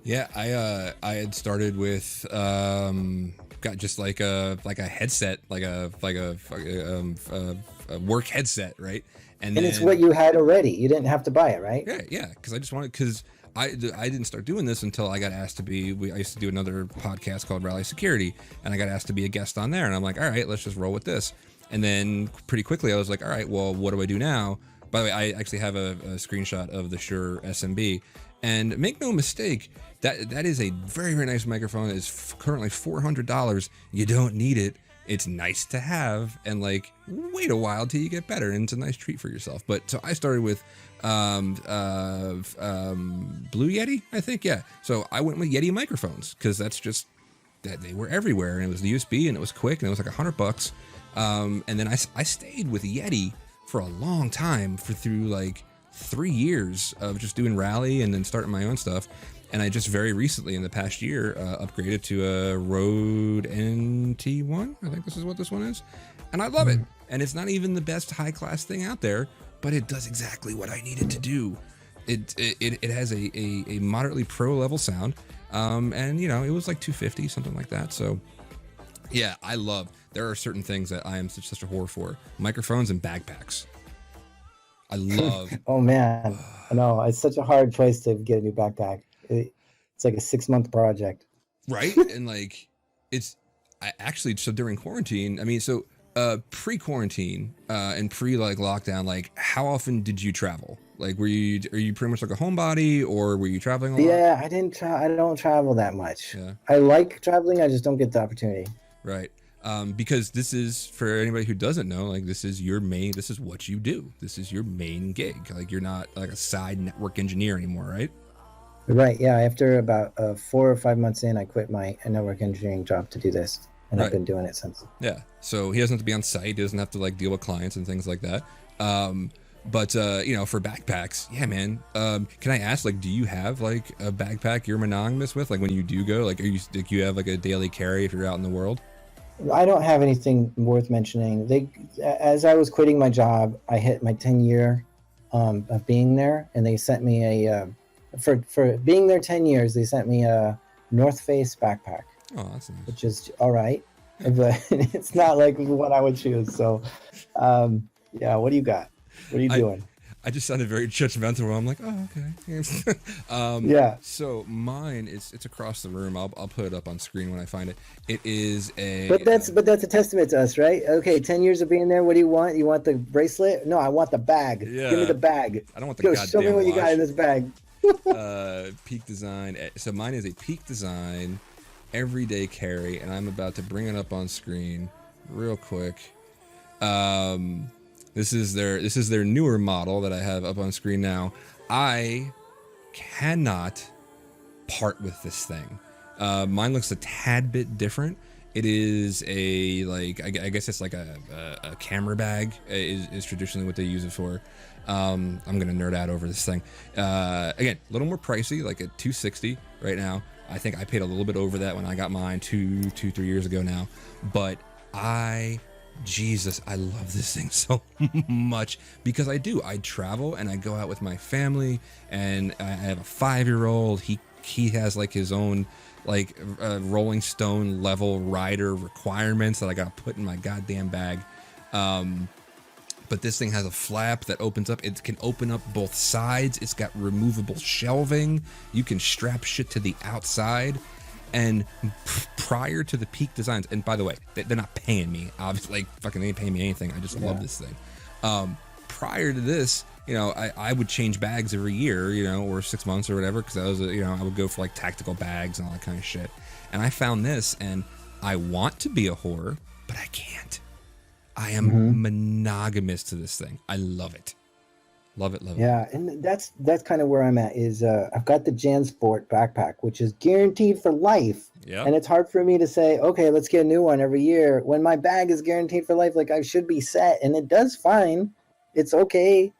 Yeah, I had started with got just like a headset, like a work headset, right? And then, it's what you had already. You didn't have to buy it, right? Yeah, because I didn't start doing this until I got asked to be. I used to do another podcast called Rally Security, and I got asked to be a guest on there, and I'm like, all right, let's just roll with this. And then pretty quickly, I was like, all right, well, what do I do now? By the way, I actually have a screenshot of the Shure SMB, and make no mistake, that is a very, very nice microphone. It's currently $400. You don't need it. It's nice to have, and like wait a while till you get better, and it's a nice treat for yourself. But so I started with Blue Yeti, I think, yeah. So I went with Yeti microphones because that's just that they were everywhere, and it was the USB, and it was quick, and it was like $100. And then I stayed with Yeti for a long time, through like 3 years of just doing Rally and then starting my own stuff. And I just very recently, in the past year, upgraded to a Rode NT1. I think this is what this one is. And I love it. And it's not even the best high-class thing out there, but it does exactly what I need it to do. It has a moderately pro-level sound. And, you know, it was like $250, something like that. So, yeah, there are certain things that I am such a whore for. Microphones and backpacks. I love... Oh, man. I know. It's such a hard choice to get a new backpack. It's like a 6-month project, right? And like so during quarantine, I mean, so pre-quarantine and like lockdown, like how often did you travel? Like are you pretty much like a homebody, or were you traveling a lot? Yeah, I don't travel that much. Yeah. I like traveling, I just don't get the opportunity. Right. Because this is, for anybody who doesn't know, like this is what you do. This is your main gig. Like you're not like a side network engineer anymore, right? Right. Yeah. After about 4 or 5 months in, I quit my network engineering job to do this, and I've been doing it since. Yeah. So he doesn't have to be on site. He doesn't have to like deal with clients and things like that. But you know, for backpacks, yeah, man. Can I ask, like, do you have like a backpack you're monogamous with? Like when you do go, like, you have like a daily carry if you're out in the world? I don't have anything worth mentioning. As I was quitting my job, I hit my 10-year of being there, and they sent me a. For being there 10 years, they sent me a North Face backpack. Oh, that's nice. Which is all right, but it's not like what I would choose. So, yeah, what do you got? What are you doing? I just sounded very judgmental. I'm like, oh, okay. Yeah. So mine it's across the room. I'll put it up on screen when I find it. It is a. But that's a testament to us, right? Okay, 10 years of being there. What do you want? You want the bracelet? No, I want the bag. Yeah. Give me the bag. I don't want the goddamn show me what you got in this bag. Peak Design. So mine is a Peak Design everyday carry, and I'm about to bring it up on screen real quick. This is their newer model that I have up on screen now. I cannot part with this thing. Mine looks a tad bit different. It is a, like, I guess it's like a camera bag is traditionally what they use it for. I'm gonna nerd out over this thing. Again, a little more pricey, like at $260 right now. I think I paid a little bit over that when I got mine 3 years ago now. But Jesus, I love this thing so much because I travel and I go out with my family, and I have a 5-year-old. He has like his own like Rolling Stone level rider requirements that I got to put in my goddamn bag. But this thing has a flap that opens up. It can open up both sides. It's got removable shelving. You can strap shit to the outside. And prior to the Peak Designs, and by the way, they're not paying me. Obviously, like, fucking they ain't paying me anything. I just love this thing. Prior to this, you know, I would change bags every year, you know, or 6 months or whatever, because I was, you know, I would go for like tactical bags and all that kind of shit. And I found this, and I want to be a whore, but I can't. I am monogamous to this thing. I love it. Love it. Yeah, and that's kind of where I'm at. Is I've got the JanSport backpack, which is guaranteed for life. Yeah. And it's hard for me to say, okay, let's get a new one every year when my bag is guaranteed for life. Like, I should be set, and it does fine. It's okay.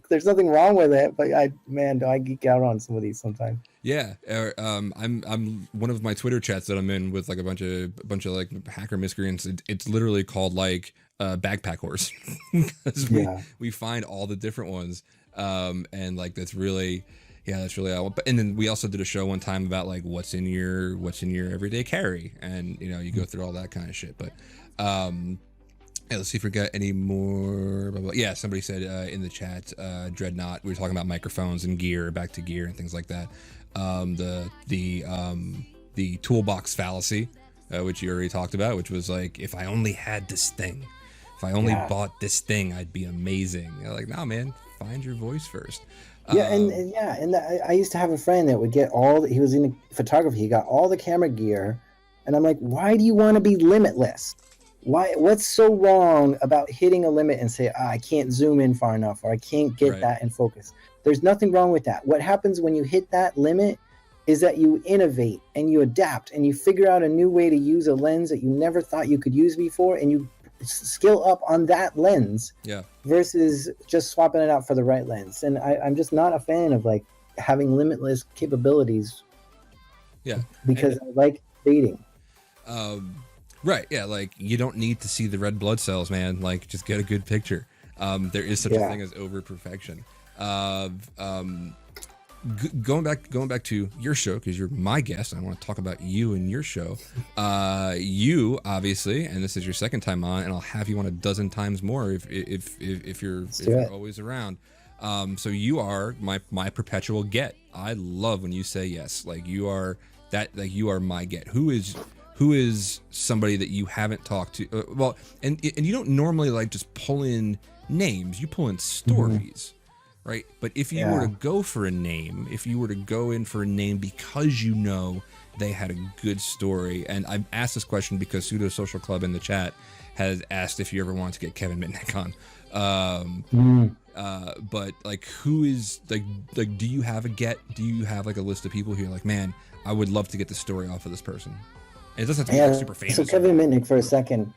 There's nothing wrong with it, but do I geek out on some of these sometimes? Yeah, I'm one of my Twitter chats that I'm in with like a bunch of like hacker miscreants. It's literally called like backpack horse because we find all the different ones, and like that's really all. And then we also did a show one time about like what's in your everyday carry, and you know you go through all that kind of shit. But yeah, let's see if we got any more. Blah, blah. Yeah, somebody said in the chat, Dreadnought. We were talking about microphones and gear, back to gear and things like that. The toolbox fallacy, which you already talked about, which was like, if I only had this thing, If I only bought this thing, I'd be amazing. You're like, nah, man, find your voice first. Yeah, I used to have a friend that would get he was in photography. He got all the camera gear, and I'm like, why do you want to be limitless? What's so wrong about hitting a limit and say, I can't zoom in far enough, or I can't get that in focus? There's nothing wrong with that. What happens when you hit that limit is that you innovate and you adapt and you figure out a new way to use a lens that you never thought you could use before, and you skill up on that lens versus just swapping it out for the right lens. And I'm just not a fan of like having limitless capabilities. Yeah. Because I like dating. Right. Yeah. Like you don't need to see the red blood cells, man. Like just get a good picture. There is such a thing as over perfection. Going back to your show, because you're my guest, I want to talk about you and your show. You obviously, and this is your second time on, and I'll have you on a dozen times more if you're always around. So you are my perpetual get. I love when you say yes. Like you are my get. Who is somebody that you haven't talked to? And you don't normally like just pull in names. You pull in stories. Right. But if you were to go for a name, if you were to go in for a name because you know they had a good story, and I've asked this question because Pseudo Social Club in the chat has asked if you ever want to get Kevin Mitnick on. But like, who is like, do you have a get? Do you have like a list of people who you're like, man, I would love to get the story off of this person? And it doesn't have to be like super famous. So Kevin Mitnick for a second.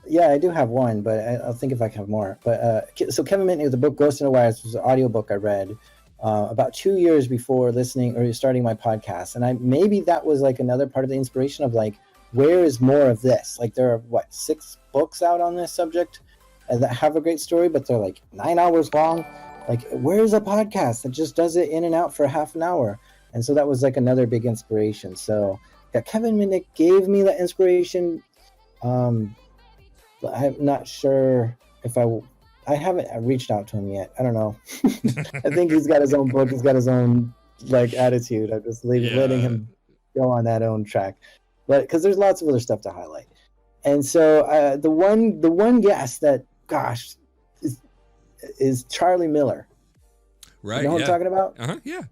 Yeah, I do have one, but I'll think if I can have more. But so Kevin Mitnick, the book Ghost in the Wires was an audiobook I read about 2 years before listening or starting my podcast. And maybe that was like another part of the inspiration of like, where is more of this? Like there are 6 books out on this subject that have a great story, but they're like 9 hours long. Like where's a podcast that just does it in and out for half an hour? And so that was like another big inspiration. So yeah, Kevin Mitnick gave me that inspiration. I'm not sure if I haven't reached out to him yet. I don't know. I think he's got his own book. He's got his own like attitude. I'm just letting him go on that own track. But because there's lots of other stuff to highlight. And so the one guest that, gosh, is Charlie Miller. Right. You know what I'm talking about? Yeah.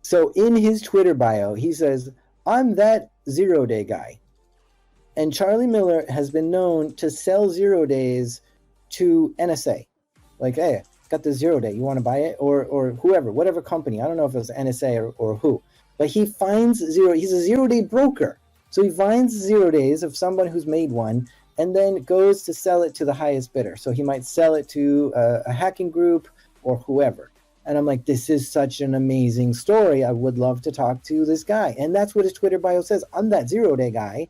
So in his Twitter bio, he says, I'm that 0 day guy. And Charlie Miller has been known to sell 0 days to NSA. Like, hey, got the 0 day. You want to buy it? Or whoever, whatever company. I don't know if it was NSA or who. But he finds he's a 0 day broker. So he finds 0 days of someone who's made one and then goes to sell it to the highest bidder. So he might sell it to a hacking group or whoever. And I'm like, this is such an amazing story. I would love to talk to this guy. And that's what his Twitter bio says. I'm that 0 day guy.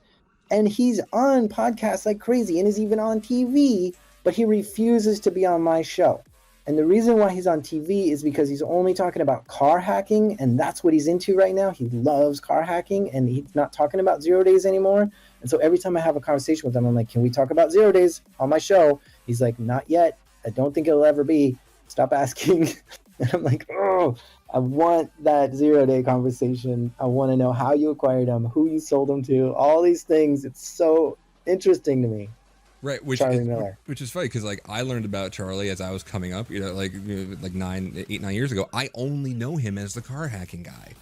And he's on podcasts like crazy and is even on TV, but he refuses to be on my show. And the reason why he's on TV is because he's only talking about car hacking, and that's what he's into right now. He loves car hacking, and he's not talking about 0 days anymore. And so every time I have a conversation with him, I'm like, can we talk about 0 days on my show? He's like, not yet. I don't think it'll ever be. Stop asking. And I'm like, oh, I want that 0 day conversation. I want to know how you acquired them, who you sold them to, all these things. It's so interesting to me. Right, which is funny because like I learned about Charlie as I was coming up, like 9 years ago. I only know him as the car hacking guy.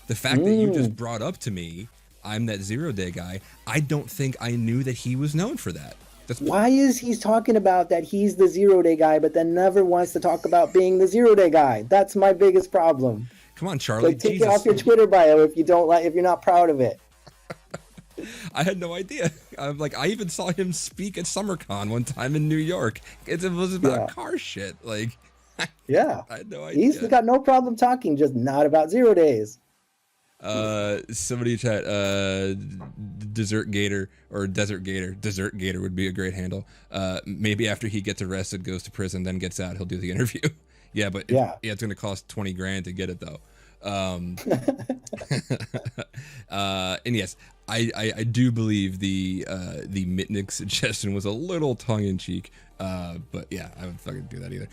The fact that you just brought up to me, I'm that 0 day guy. I don't think I knew that he was known for that. Why is he talking about that he's the 0 day guy, but then never wants to talk about being the 0 day guy? That's my biggest problem. Come on, Charlie. Like, take it off your Twitter bio if you're not proud of it. I had no idea. I even saw him speak at SummerCon one time in New York. It was about car shit. Like, yeah, I had no idea. He's got no problem talking, just not about 0 days. Somebody chat, Desert Gator or Desert Gator. Desert Gator would be a great handle. Maybe after he gets arrested, goes to prison, then gets out, he'll do the interview. Yeah, but it's going to cost $20,000 to get it though. And yes, I do believe the Mitnick suggestion was a little tongue in cheek. But yeah, I would fucking do that either.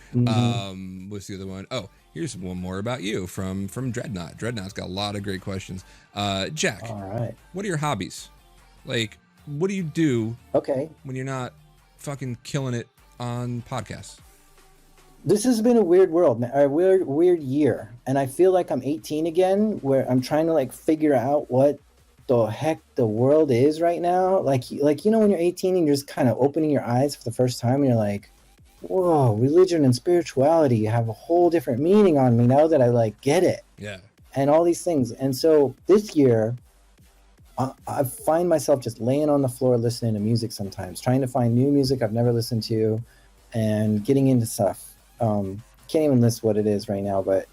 What's the other one? Oh, here's one more about you from Dreadnought. Dreadnought's got a lot of great questions. Jack, all right, what are your hobbies? Like, what do you do? Okay, when you're not fucking killing it on podcasts? This has been a weird world, a weird year, and I feel like I'm 18 again, where I'm trying to like figure out what the heck the world is right now. Like you know, when you're 18 and you're just kind of opening your eyes for the first time, and you're like, whoa, religion and spirituality have a whole different meaning on me now that I like get it. Yeah. And all these things. And so this year, I find myself just laying on the floor listening to music sometimes, trying to find new music I've never listened to, and getting into stuff. Can't even list what it is right now, but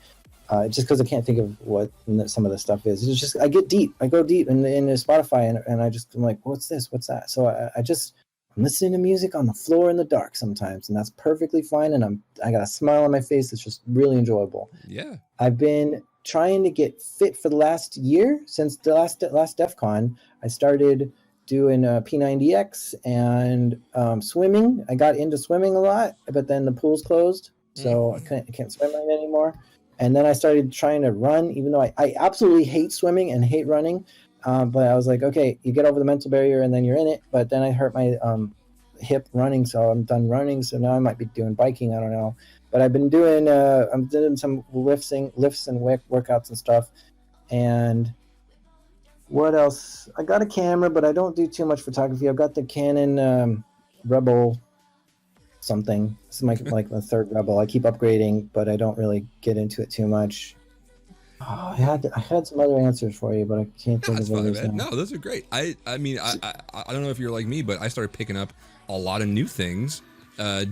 just because I can't think of what some of the stuff is. It's just I go deep in Spotify, and I'm like, what's this? What's that? So I'm listening to music on the floor in the dark sometimes, and that's perfectly fine. And I got a smile on my face. It's just really enjoyable. Yeah. I've been trying to get fit for the last year since the last DEF CON. I started doing P90X and swimming. I got into swimming a lot, but then the pool's closed, so I can't swim anymore. And then I started trying to run, even though I absolutely hate swimming and hate running. But I was like, okay, you get over the mental barrier and then you're in it. But then I hurt my hip running, so I'm done running. So now I might be doing biking. I don't know. But I've been doing I'm doing some lifts and workouts and stuff. And what else? I got a camera, but I don't do too much photography. I've got the Canon Rebel something. It's like the third Rebel. I keep upgrading, but I don't really get into it too much. Oh, I had some other answers for you, but I can't think of what it is now. No, those are great. I mean, I don't know if you're like me, but I started picking up a lot of new things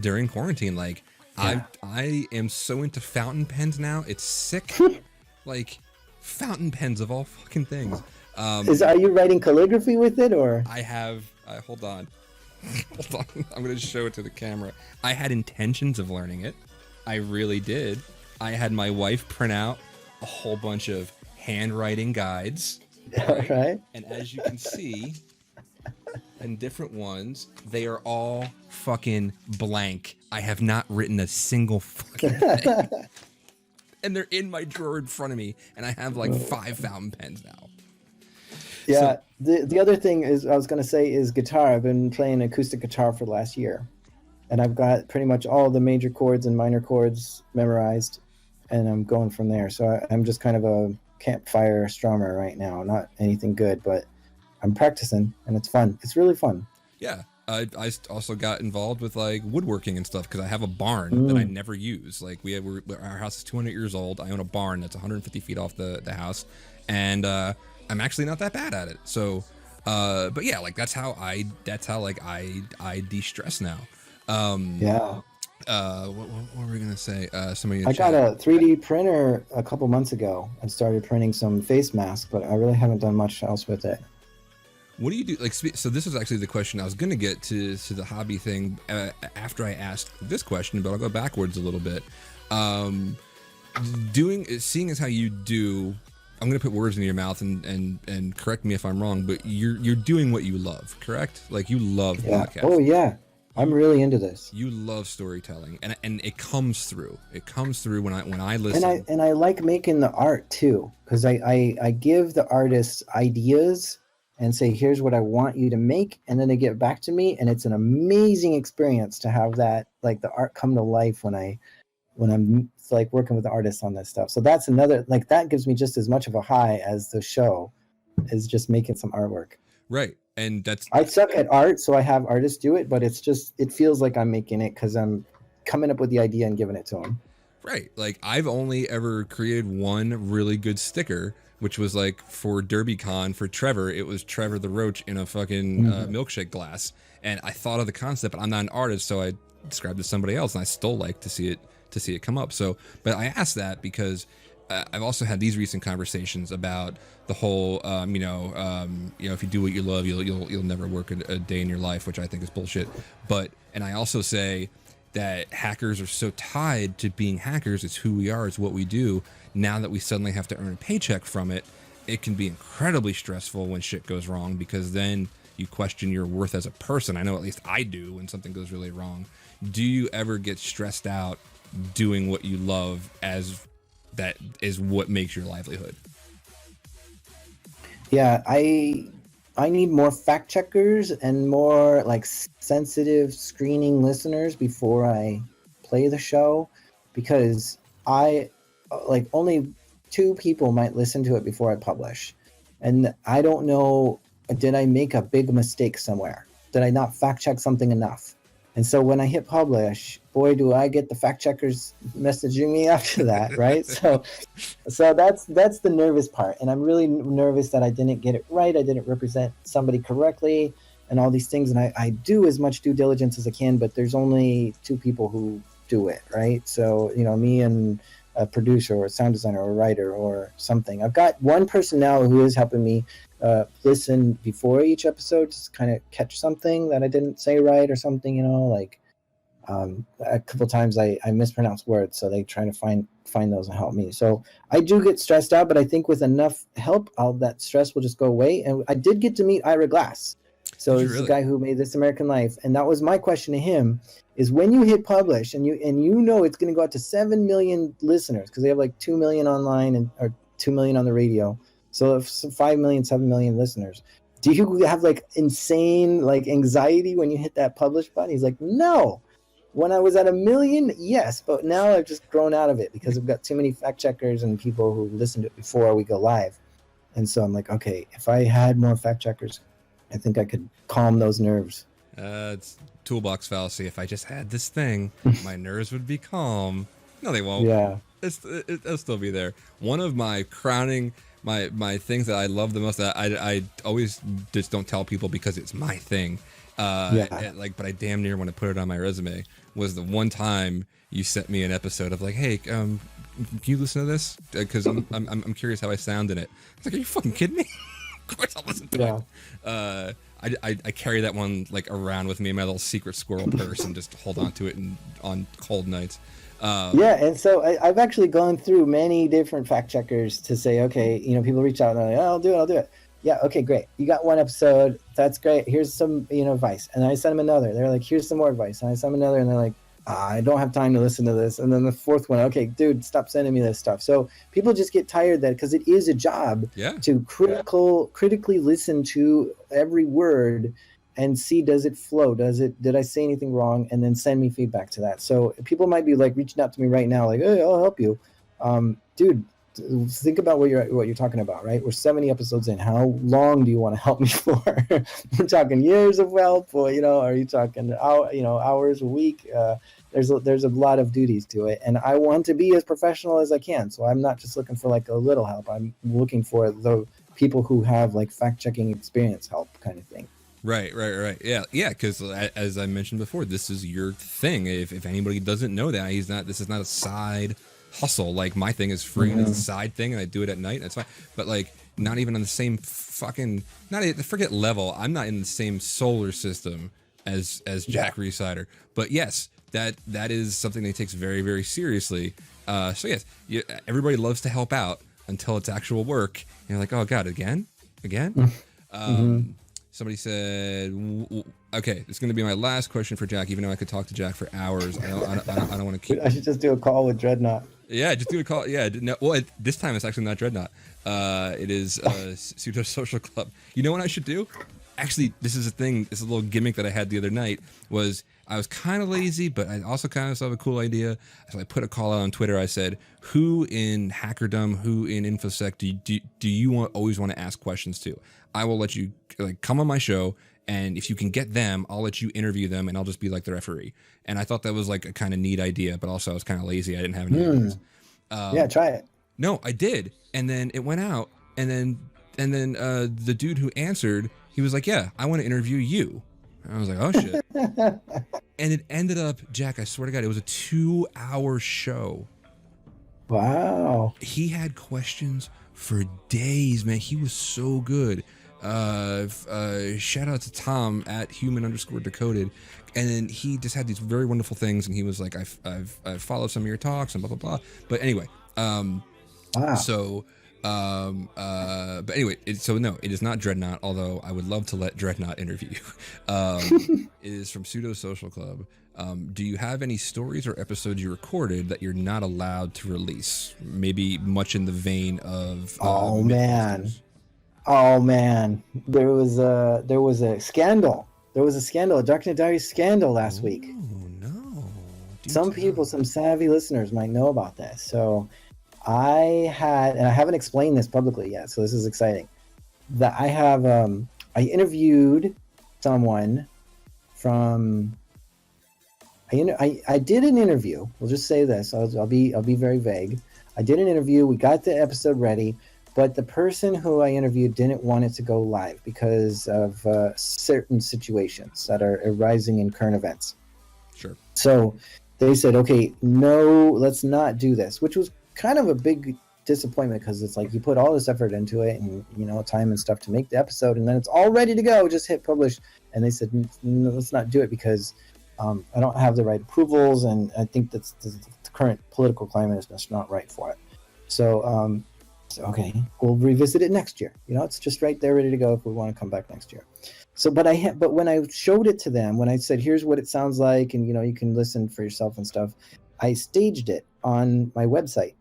during quarantine. Like, yeah. I am so into fountain pens now. It's sick. Like, fountain pens of all fucking things. Are you writing calligraphy with it, or? I have. Hold on. Hold on. I'm gonna show it to the camera. I had intentions of learning it. I really did. I had my wife print out a whole bunch of handwriting guides. Right. And as you can see, in different ones, they are all fucking blank. I have not written a single fucking thing. And they're in my drawer in front of me, and I have like 5 fountain pens now. Yeah, so, the other thing is I was going to say is guitar. I've been playing acoustic guitar for the last year, and I've got pretty much all the major chords and minor chords memorized, and I'm going from there. So I'm just kind of a campfire strummer right now. Not anything good, but I'm practicing, and it's fun. It's really fun. Yeah, I also got involved with like woodworking and stuff because I have a barn that I never use. Like our house is 200 years old. I own a barn that's 150 feet off the house, and I'm actually not that bad at it. So, but yeah, like that's how I de-stress now. Yeah. What were we gonna say? Somebody. I got a 3D printer a couple months ago and started printing some face masks, but I really haven't done much else with it. What do you do? Like, so this is actually the question I was gonna get to the hobby thing after I asked this question, but I'll go backwards a little bit. Seeing as how you do. I'm going to put words in your mouth and correct me if I'm wrong, but you're doing what you love, correct? Like you love podcasts. Oh yeah. I'm really into this. You love storytelling and it comes through. It comes through when I listen. And I like making the art too, because I give the artists ideas and say, here's what I want you to make, and then they get back to me, and it's an amazing experience to have that, like the art come to life when I'm like working with the artists on this stuff. So that's another, like that gives me just as much of a high as the show is just making some artwork. Right. And I suck at art, so I have artists do it, but it feels like I'm making it because I'm coming up with the idea and giving it to them. Right. Like I've only ever created one really good sticker, which was like for DerbyCon for Trevor. It was Trevor the Roach in a fucking milkshake glass. And I thought of the concept, but I'm not an artist, so I described it to somebody else, and I still like to see it come up. So, but I asked that because I've also had these recent conversations about the whole, if you do what you love, you'll never work a day in your life, which I think is bullshit. And I also say that hackers are so tied to being hackers. It's who we are. It's what we do. Now that we suddenly have to earn a paycheck from it, it can be incredibly stressful when shit goes wrong, because then you question your worth as a person. I know at least I do when something goes really wrong. Do you ever get stressed out doing what you love, as that is what makes your livelihood? Yeah, I need more fact checkers and more like sensitive screening listeners before I play the show, because I like only 2 people might listen to it before I publish, and I don't know, did I make a big mistake somewhere? Did I not fact check something enough? And so when I hit publish, boy, do I get the fact checkers messaging me after that, right? So that's the nervous part, and I'm really nervous that I didn't get it right. I didn't represent somebody correctly, and all these things. And I do as much due diligence as I can, but there's only 2 people who do it, right? So me and a producer or a sound designer or a writer or something. I've got one person now who is helping me listen before each episode to kind of catch something that I didn't say right or something, like a couple times I mispronounce words, so they try to find those and help me. So I do get stressed out, but I think with enough help, all that stress will just go away. And I did get to meet Ira Glass. So he's the guy who made This American Life, and that was my question to him: is when you hit publish and it's going to go out to 7 million listeners, because they have like 2 million online or 2 million on the radio. So if 5 million, 7 million listeners, do you have like insane like anxiety when you hit that publish button? He's like, no. When I was at 1 million, yes, but now I've just grown out of it because I've got too many fact checkers and people who listen to it before we go live. And so I'm like, okay, if I had more fact checkers, I think I could calm those nerves. It's toolbox fallacy. If I just had this thing, my nerves would be calm. No, they won't. Yeah. It'll still be there. One of my crowning, my things that I love the most, that I always just don't tell people because it's my thing. But I damn near want to put it on my resume, was the one time you sent me an episode of like, hey, can you listen to this? Because I'm curious how I sound in it. I was like, are you fucking kidding me? Of course I'll listen to it. I carry that one like around with me in my little secret squirrel purse and just hold on to it on cold nights. And so I've actually gone through many different fact checkers to say, okay, people reach out and they're like, oh, I'll do it. Yeah, okay, great. You got one episode. That's great. Here's some, advice. And I sent them another. They're like, here's some more advice. And I sent them another, and they're like, I don't have time to listen to this. And then the fourth one, okay, dude, stop sending me this stuff. So people just get tired that because it is a job to critically listen to every word and see, does it flow? Did I say anything wrong? And then send me feedback to that. So people might be like reaching out to me right now, like, hey, I'll help you. Dude, think about what you're talking about, right? We're 70 episodes in. How long do you want to help me for? We're talking years of help, or are you talking hours a week? There's a lot of duties to it, and I want to be as professional as I can. So I'm not just looking for like a little help. I'm looking for the people who have like fact checking experience help, kind of thing. Right. Yeah. Because as I mentioned before, this is your thing. If anybody doesn't know that, this is not a side hustle. Like my thing is free and it's a side thing, and I do it at night, and it's fine. But like, not even on the same fucking, forget level. I'm not in the same solar system as Jack Rhysider. But yes, that is something that he takes very, very seriously. So yes, everybody loves to help out until it's actual work. And you're like, oh god, again. Somebody said, okay, it's going to be my last question for Jack, even though I could talk to Jack for hours. I don't want to keep. I should just do a call with Dreadnought. Yeah, just do a call. Yeah, no, well, this time it's actually not Dreadnought. It is Pseudo Social Club. You know what I should do? Actually, this is a thing. This is a little gimmick that I had the other night. Was I was kind of lazy, but I also kind of saw a cool idea. So I put a call out on Twitter. I said, "Who in hackerdom, who in infosec do you always want to ask questions to? I will let you come on my show." And if you can get them, I'll let you interview them, and I'll just be like the referee. And I thought that was like a kind of neat idea, but also I was kind of lazy. I didn't have any ideas. Yeah, try it. No, I did, and then it went out, and then the dude who answered, he was like, "Yeah, I want to interview you." And I was like, "Oh shit!" And it ended up, Jack, I swear to God, it was a 2-hour show. Wow. He had questions for days, man. He was so good. Shout out to Tom at human_decoded, and then he just had these very wonderful things, and he was like, I've followed some of your talks and blah blah blah. But anyway, wow. So but anyway, no, it is not Dreadnought, although I would love to let Dreadnought interview you. It is from Pseudo Social Club. Do you have any stories or episodes you recorded that you're not allowed to release? Maybe much in the vein of oh man, Oh man, there was a scandal. There was a scandal, a Darknet Diaries scandal last week. Oh no! Do Some tell. people, some savvy listeners might know about this. So I had, and I haven't explained this publicly yet, so this is exciting. That I interviewed someone from. I did an interview. We'll just say this. I'll be very vague. I did an interview. We got the episode ready, but the person who I interviewed didn't want it to go live because of certain situations that are arising in current events. Sure. So they said, okay, no, let's not do this, which was kind of a big disappointment because it's like you put all this effort into it and time and stuff to make the episode, and then it's all ready to go. Just hit publish, and they said, no, let's not do it because I don't have the right approvals, and I think that's the current political climate is just not right for it. So, okay, we'll revisit it next year. It's just right there, ready to go if we want to come back next year. So, but when I showed it to them, when I said, "Here's what it sounds like," and you can listen for yourself and stuff, I staged it on my website,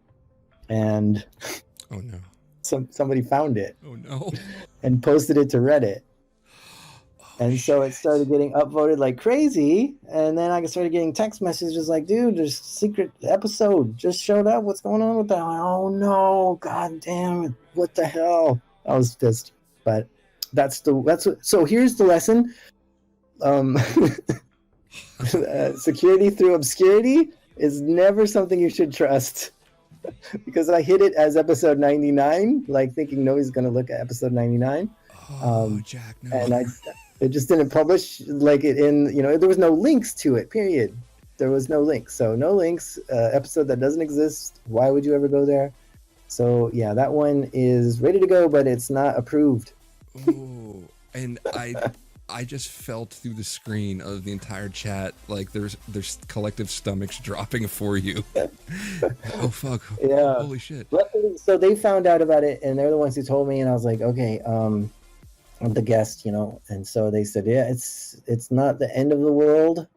and oh no, somebody found it. Oh no, and posted it to Reddit. And so it started getting upvoted like crazy. And then I started getting text messages like, dude, there's a secret episode just showed up. What's going on with that? Like, oh no, god damn it. What the hell? I was pissed. But so here's the lesson. Security through obscurity is never something you should trust. Because I hit it as episode 99, like thinking nobody's going to look at episode 99. Jack, no. And it just didn't publish like it in, there was no links to it, period. There was no links. So no links, episode that doesn't exist. Why would you ever go there? So yeah, that one is ready to go, but it's not approved. Oh, and I just felt through the screen of the entire chat, like there's collective stomachs dropping for you. Oh fuck. Yeah. Holy shit. Luckily, so they found out about it and they're the ones who told me, and I was like, okay, I'm the guest, and so they said, yeah, it's not the end of the world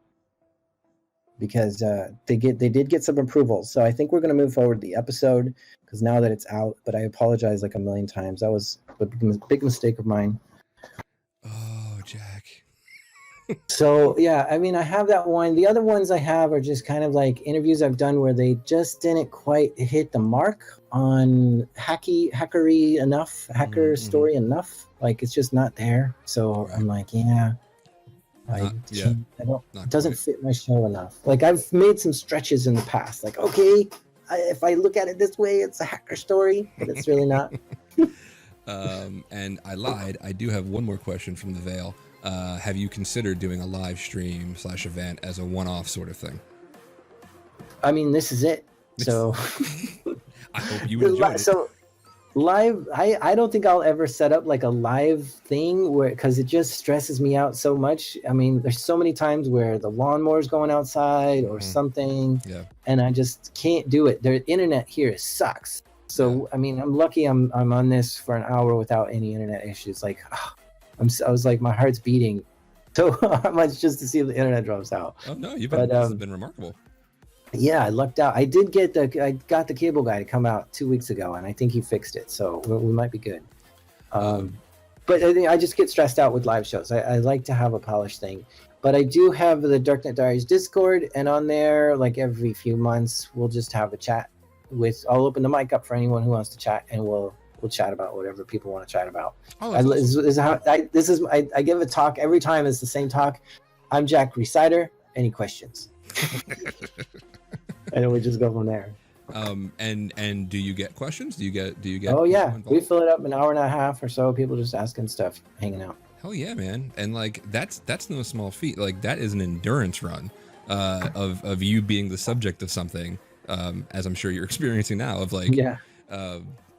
because they did get some approvals. So I think we're going to move forward the episode because now that it's out, but I apologize like a million times. That was a big mistake of mine. Oh, Jack. So yeah, I mean, I have that one. The other ones I have are just kind of like interviews I've done where they just didn't quite hit the mark on hackery enough, hacker story enough. Like it's just not there. So I'm like, yeah, it doesn't fit my show enough. Like I've made some stretches in the past. Like, okay, if I look at it this way, it's a hacker story, but it's really not. And I lied. I do have one more question from the Veil. Have you considered doing a live stream / event as a one-off sort of thing? I mean, this is it. So I hope you enjoy it. So live, I don't think I'll ever set up like a live thing because it just stresses me out so much. I mean, there's so many times where the lawnmower's going outside or something, and I just can't do it. The internet here sucks. So I mean, I'm lucky I'm on this for an hour without any internet issues. Like, I was like, my heart's beating so much just to see if the internet drops out. Oh no, this has been remarkable. Yeah, I lucked out. I got the cable guy to come out 2 weeks ago, and I think he fixed it, so we might be good. But I just get stressed out with live shows. I like to have a polished thing. But I do have the Darknet Diaries Discord, and on there, like every few months, we'll just have a chat I'll open the mic up for anyone who wants to chat, and we'll chat about whatever people want to chat about. I give a talk every time. It's the same talk. I'm Jack Rhysider. Any questions? And then we just go from there. And do you get questions? Do you get? Oh yeah, we fill it up an hour and a half or so. People just asking stuff, hanging out. Hell yeah, man! And like that's no small feat. Like that is an endurance run of you being the subject of something, as I'm sure you're experiencing now. Of like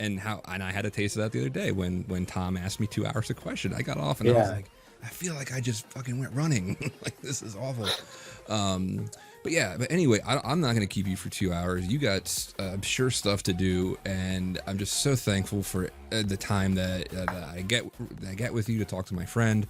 and I had a taste of that the other day when Tom asked me 2 hours of question. I got off and I was like, I feel like I just fucking went running. Like this is awful. But anyway, I'm not going to keep you for 2 hours. You got, I'm sure, stuff to do, and I'm just so thankful for the time that I get with you to talk to my friend.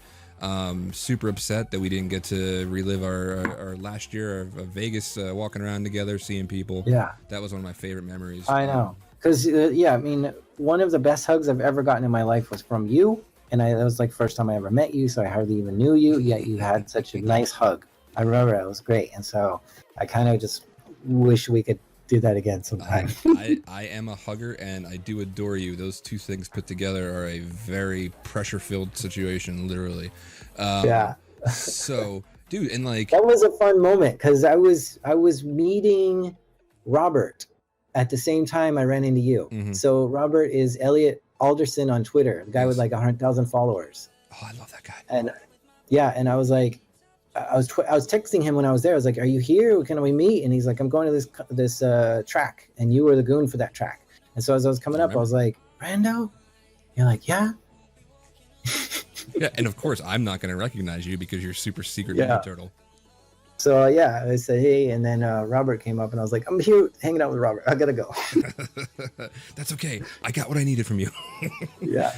Super upset that we didn't get to relive our last year of Vegas, walking around together, seeing people. Yeah, that was one of my favorite memories. I know. Because yeah, I mean, one of the best hugs I've ever gotten in my life was from you, and that was like first time I ever met you, so I hardly even knew you. Yet you had such a nice hug. I remember it was great, and so I kind of just wish we could do that again sometime. I am a hugger, and I do adore you. Those two things put together are a very pressure-filled situation, literally. Yeah. So, dude, and like that was a fun moment because I was meeting Robert at the same time I ran into you. Mhm. So Robert is Elliot Alderson on Twitter, the guy with like 100,000 followers. Oh, I love that guy. And yeah, and I was like, I was texting him when I was there. I was like, "Are you here? Can we meet?" And he's like, "I'm going to this track, and you were the goon for that track." And so as I was coming up, I was like, "Brando?" You're like, "Yeah." Yeah, and of course I'm not going to recognize you because you're super secret Ninja Turtle. So yeah, I said, "Hey," and then Robert came up, and I was like, "I'm here hanging out with Robert. I gotta go." That's okay. I got what I needed from you. Yeah.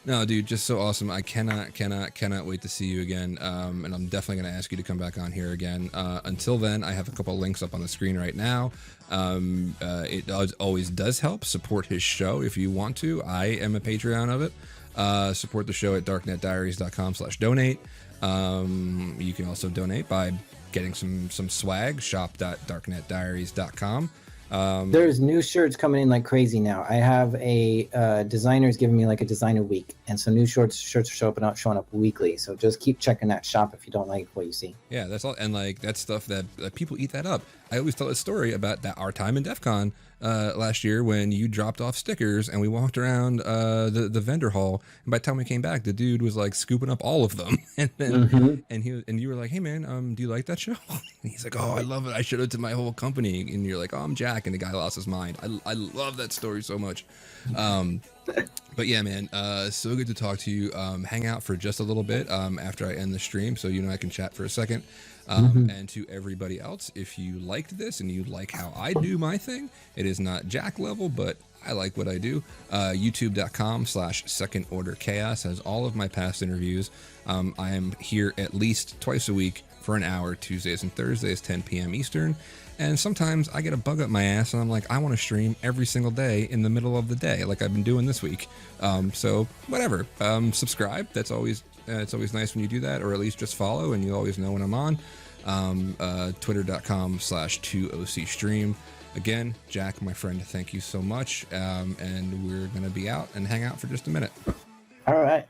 No, dude, just so awesome. I cannot wait to see you again. And I'm definitely going to ask you to come back on here again. Until then, I have a couple links up on the screen right now. It always does help support his show if you want to. I am a Patreon of it. Support the show at darknetdiaries.com/donate. You can also donate by getting some swag, shop.darknetdiaries.com. There's new shirts coming in like crazy now. I have a designer's giving me like a designer week, and so new shirts are showing up weekly. So just keep checking that shop if you don't like what you see. Yeah, that's all, and like that's stuff that people eat that up. I always tell a story about that our time in DEF CON last year when you dropped off stickers and we walked around the vendor hall, and by the time we came back, the dude was like scooping up all of them, and then and you were like, "Hey man, do you like that show?" And he's like, "Oh, I love it. I showed it to my whole company." And you're like, "Oh, I'm Jack," and the guy lost his mind. I love that story so much. But yeah, man, so good to talk to you. Hang out for just a little bit after I end the stream, so you and I can chat for a second. And to everybody else, if you liked this and you like how I do my thing, it is not Jack level, but I like what I do. YouTube.com/Second Order Chaos has all of my past interviews. I am here at least twice a week for an hour, Tuesdays and Thursdays, 10 p.m. Eastern. And sometimes I get a bug up my ass and I'm like, I want to stream every single day in the middle of the day, like I've been doing this week. So whatever, subscribe. That's always, it's always nice when you do that, or at least just follow and you'll always know when I'm on. Twitter.com/2OC stream. Again, Jack, my friend, thank you so much. And we're going to be out and hang out for just a minute. All right.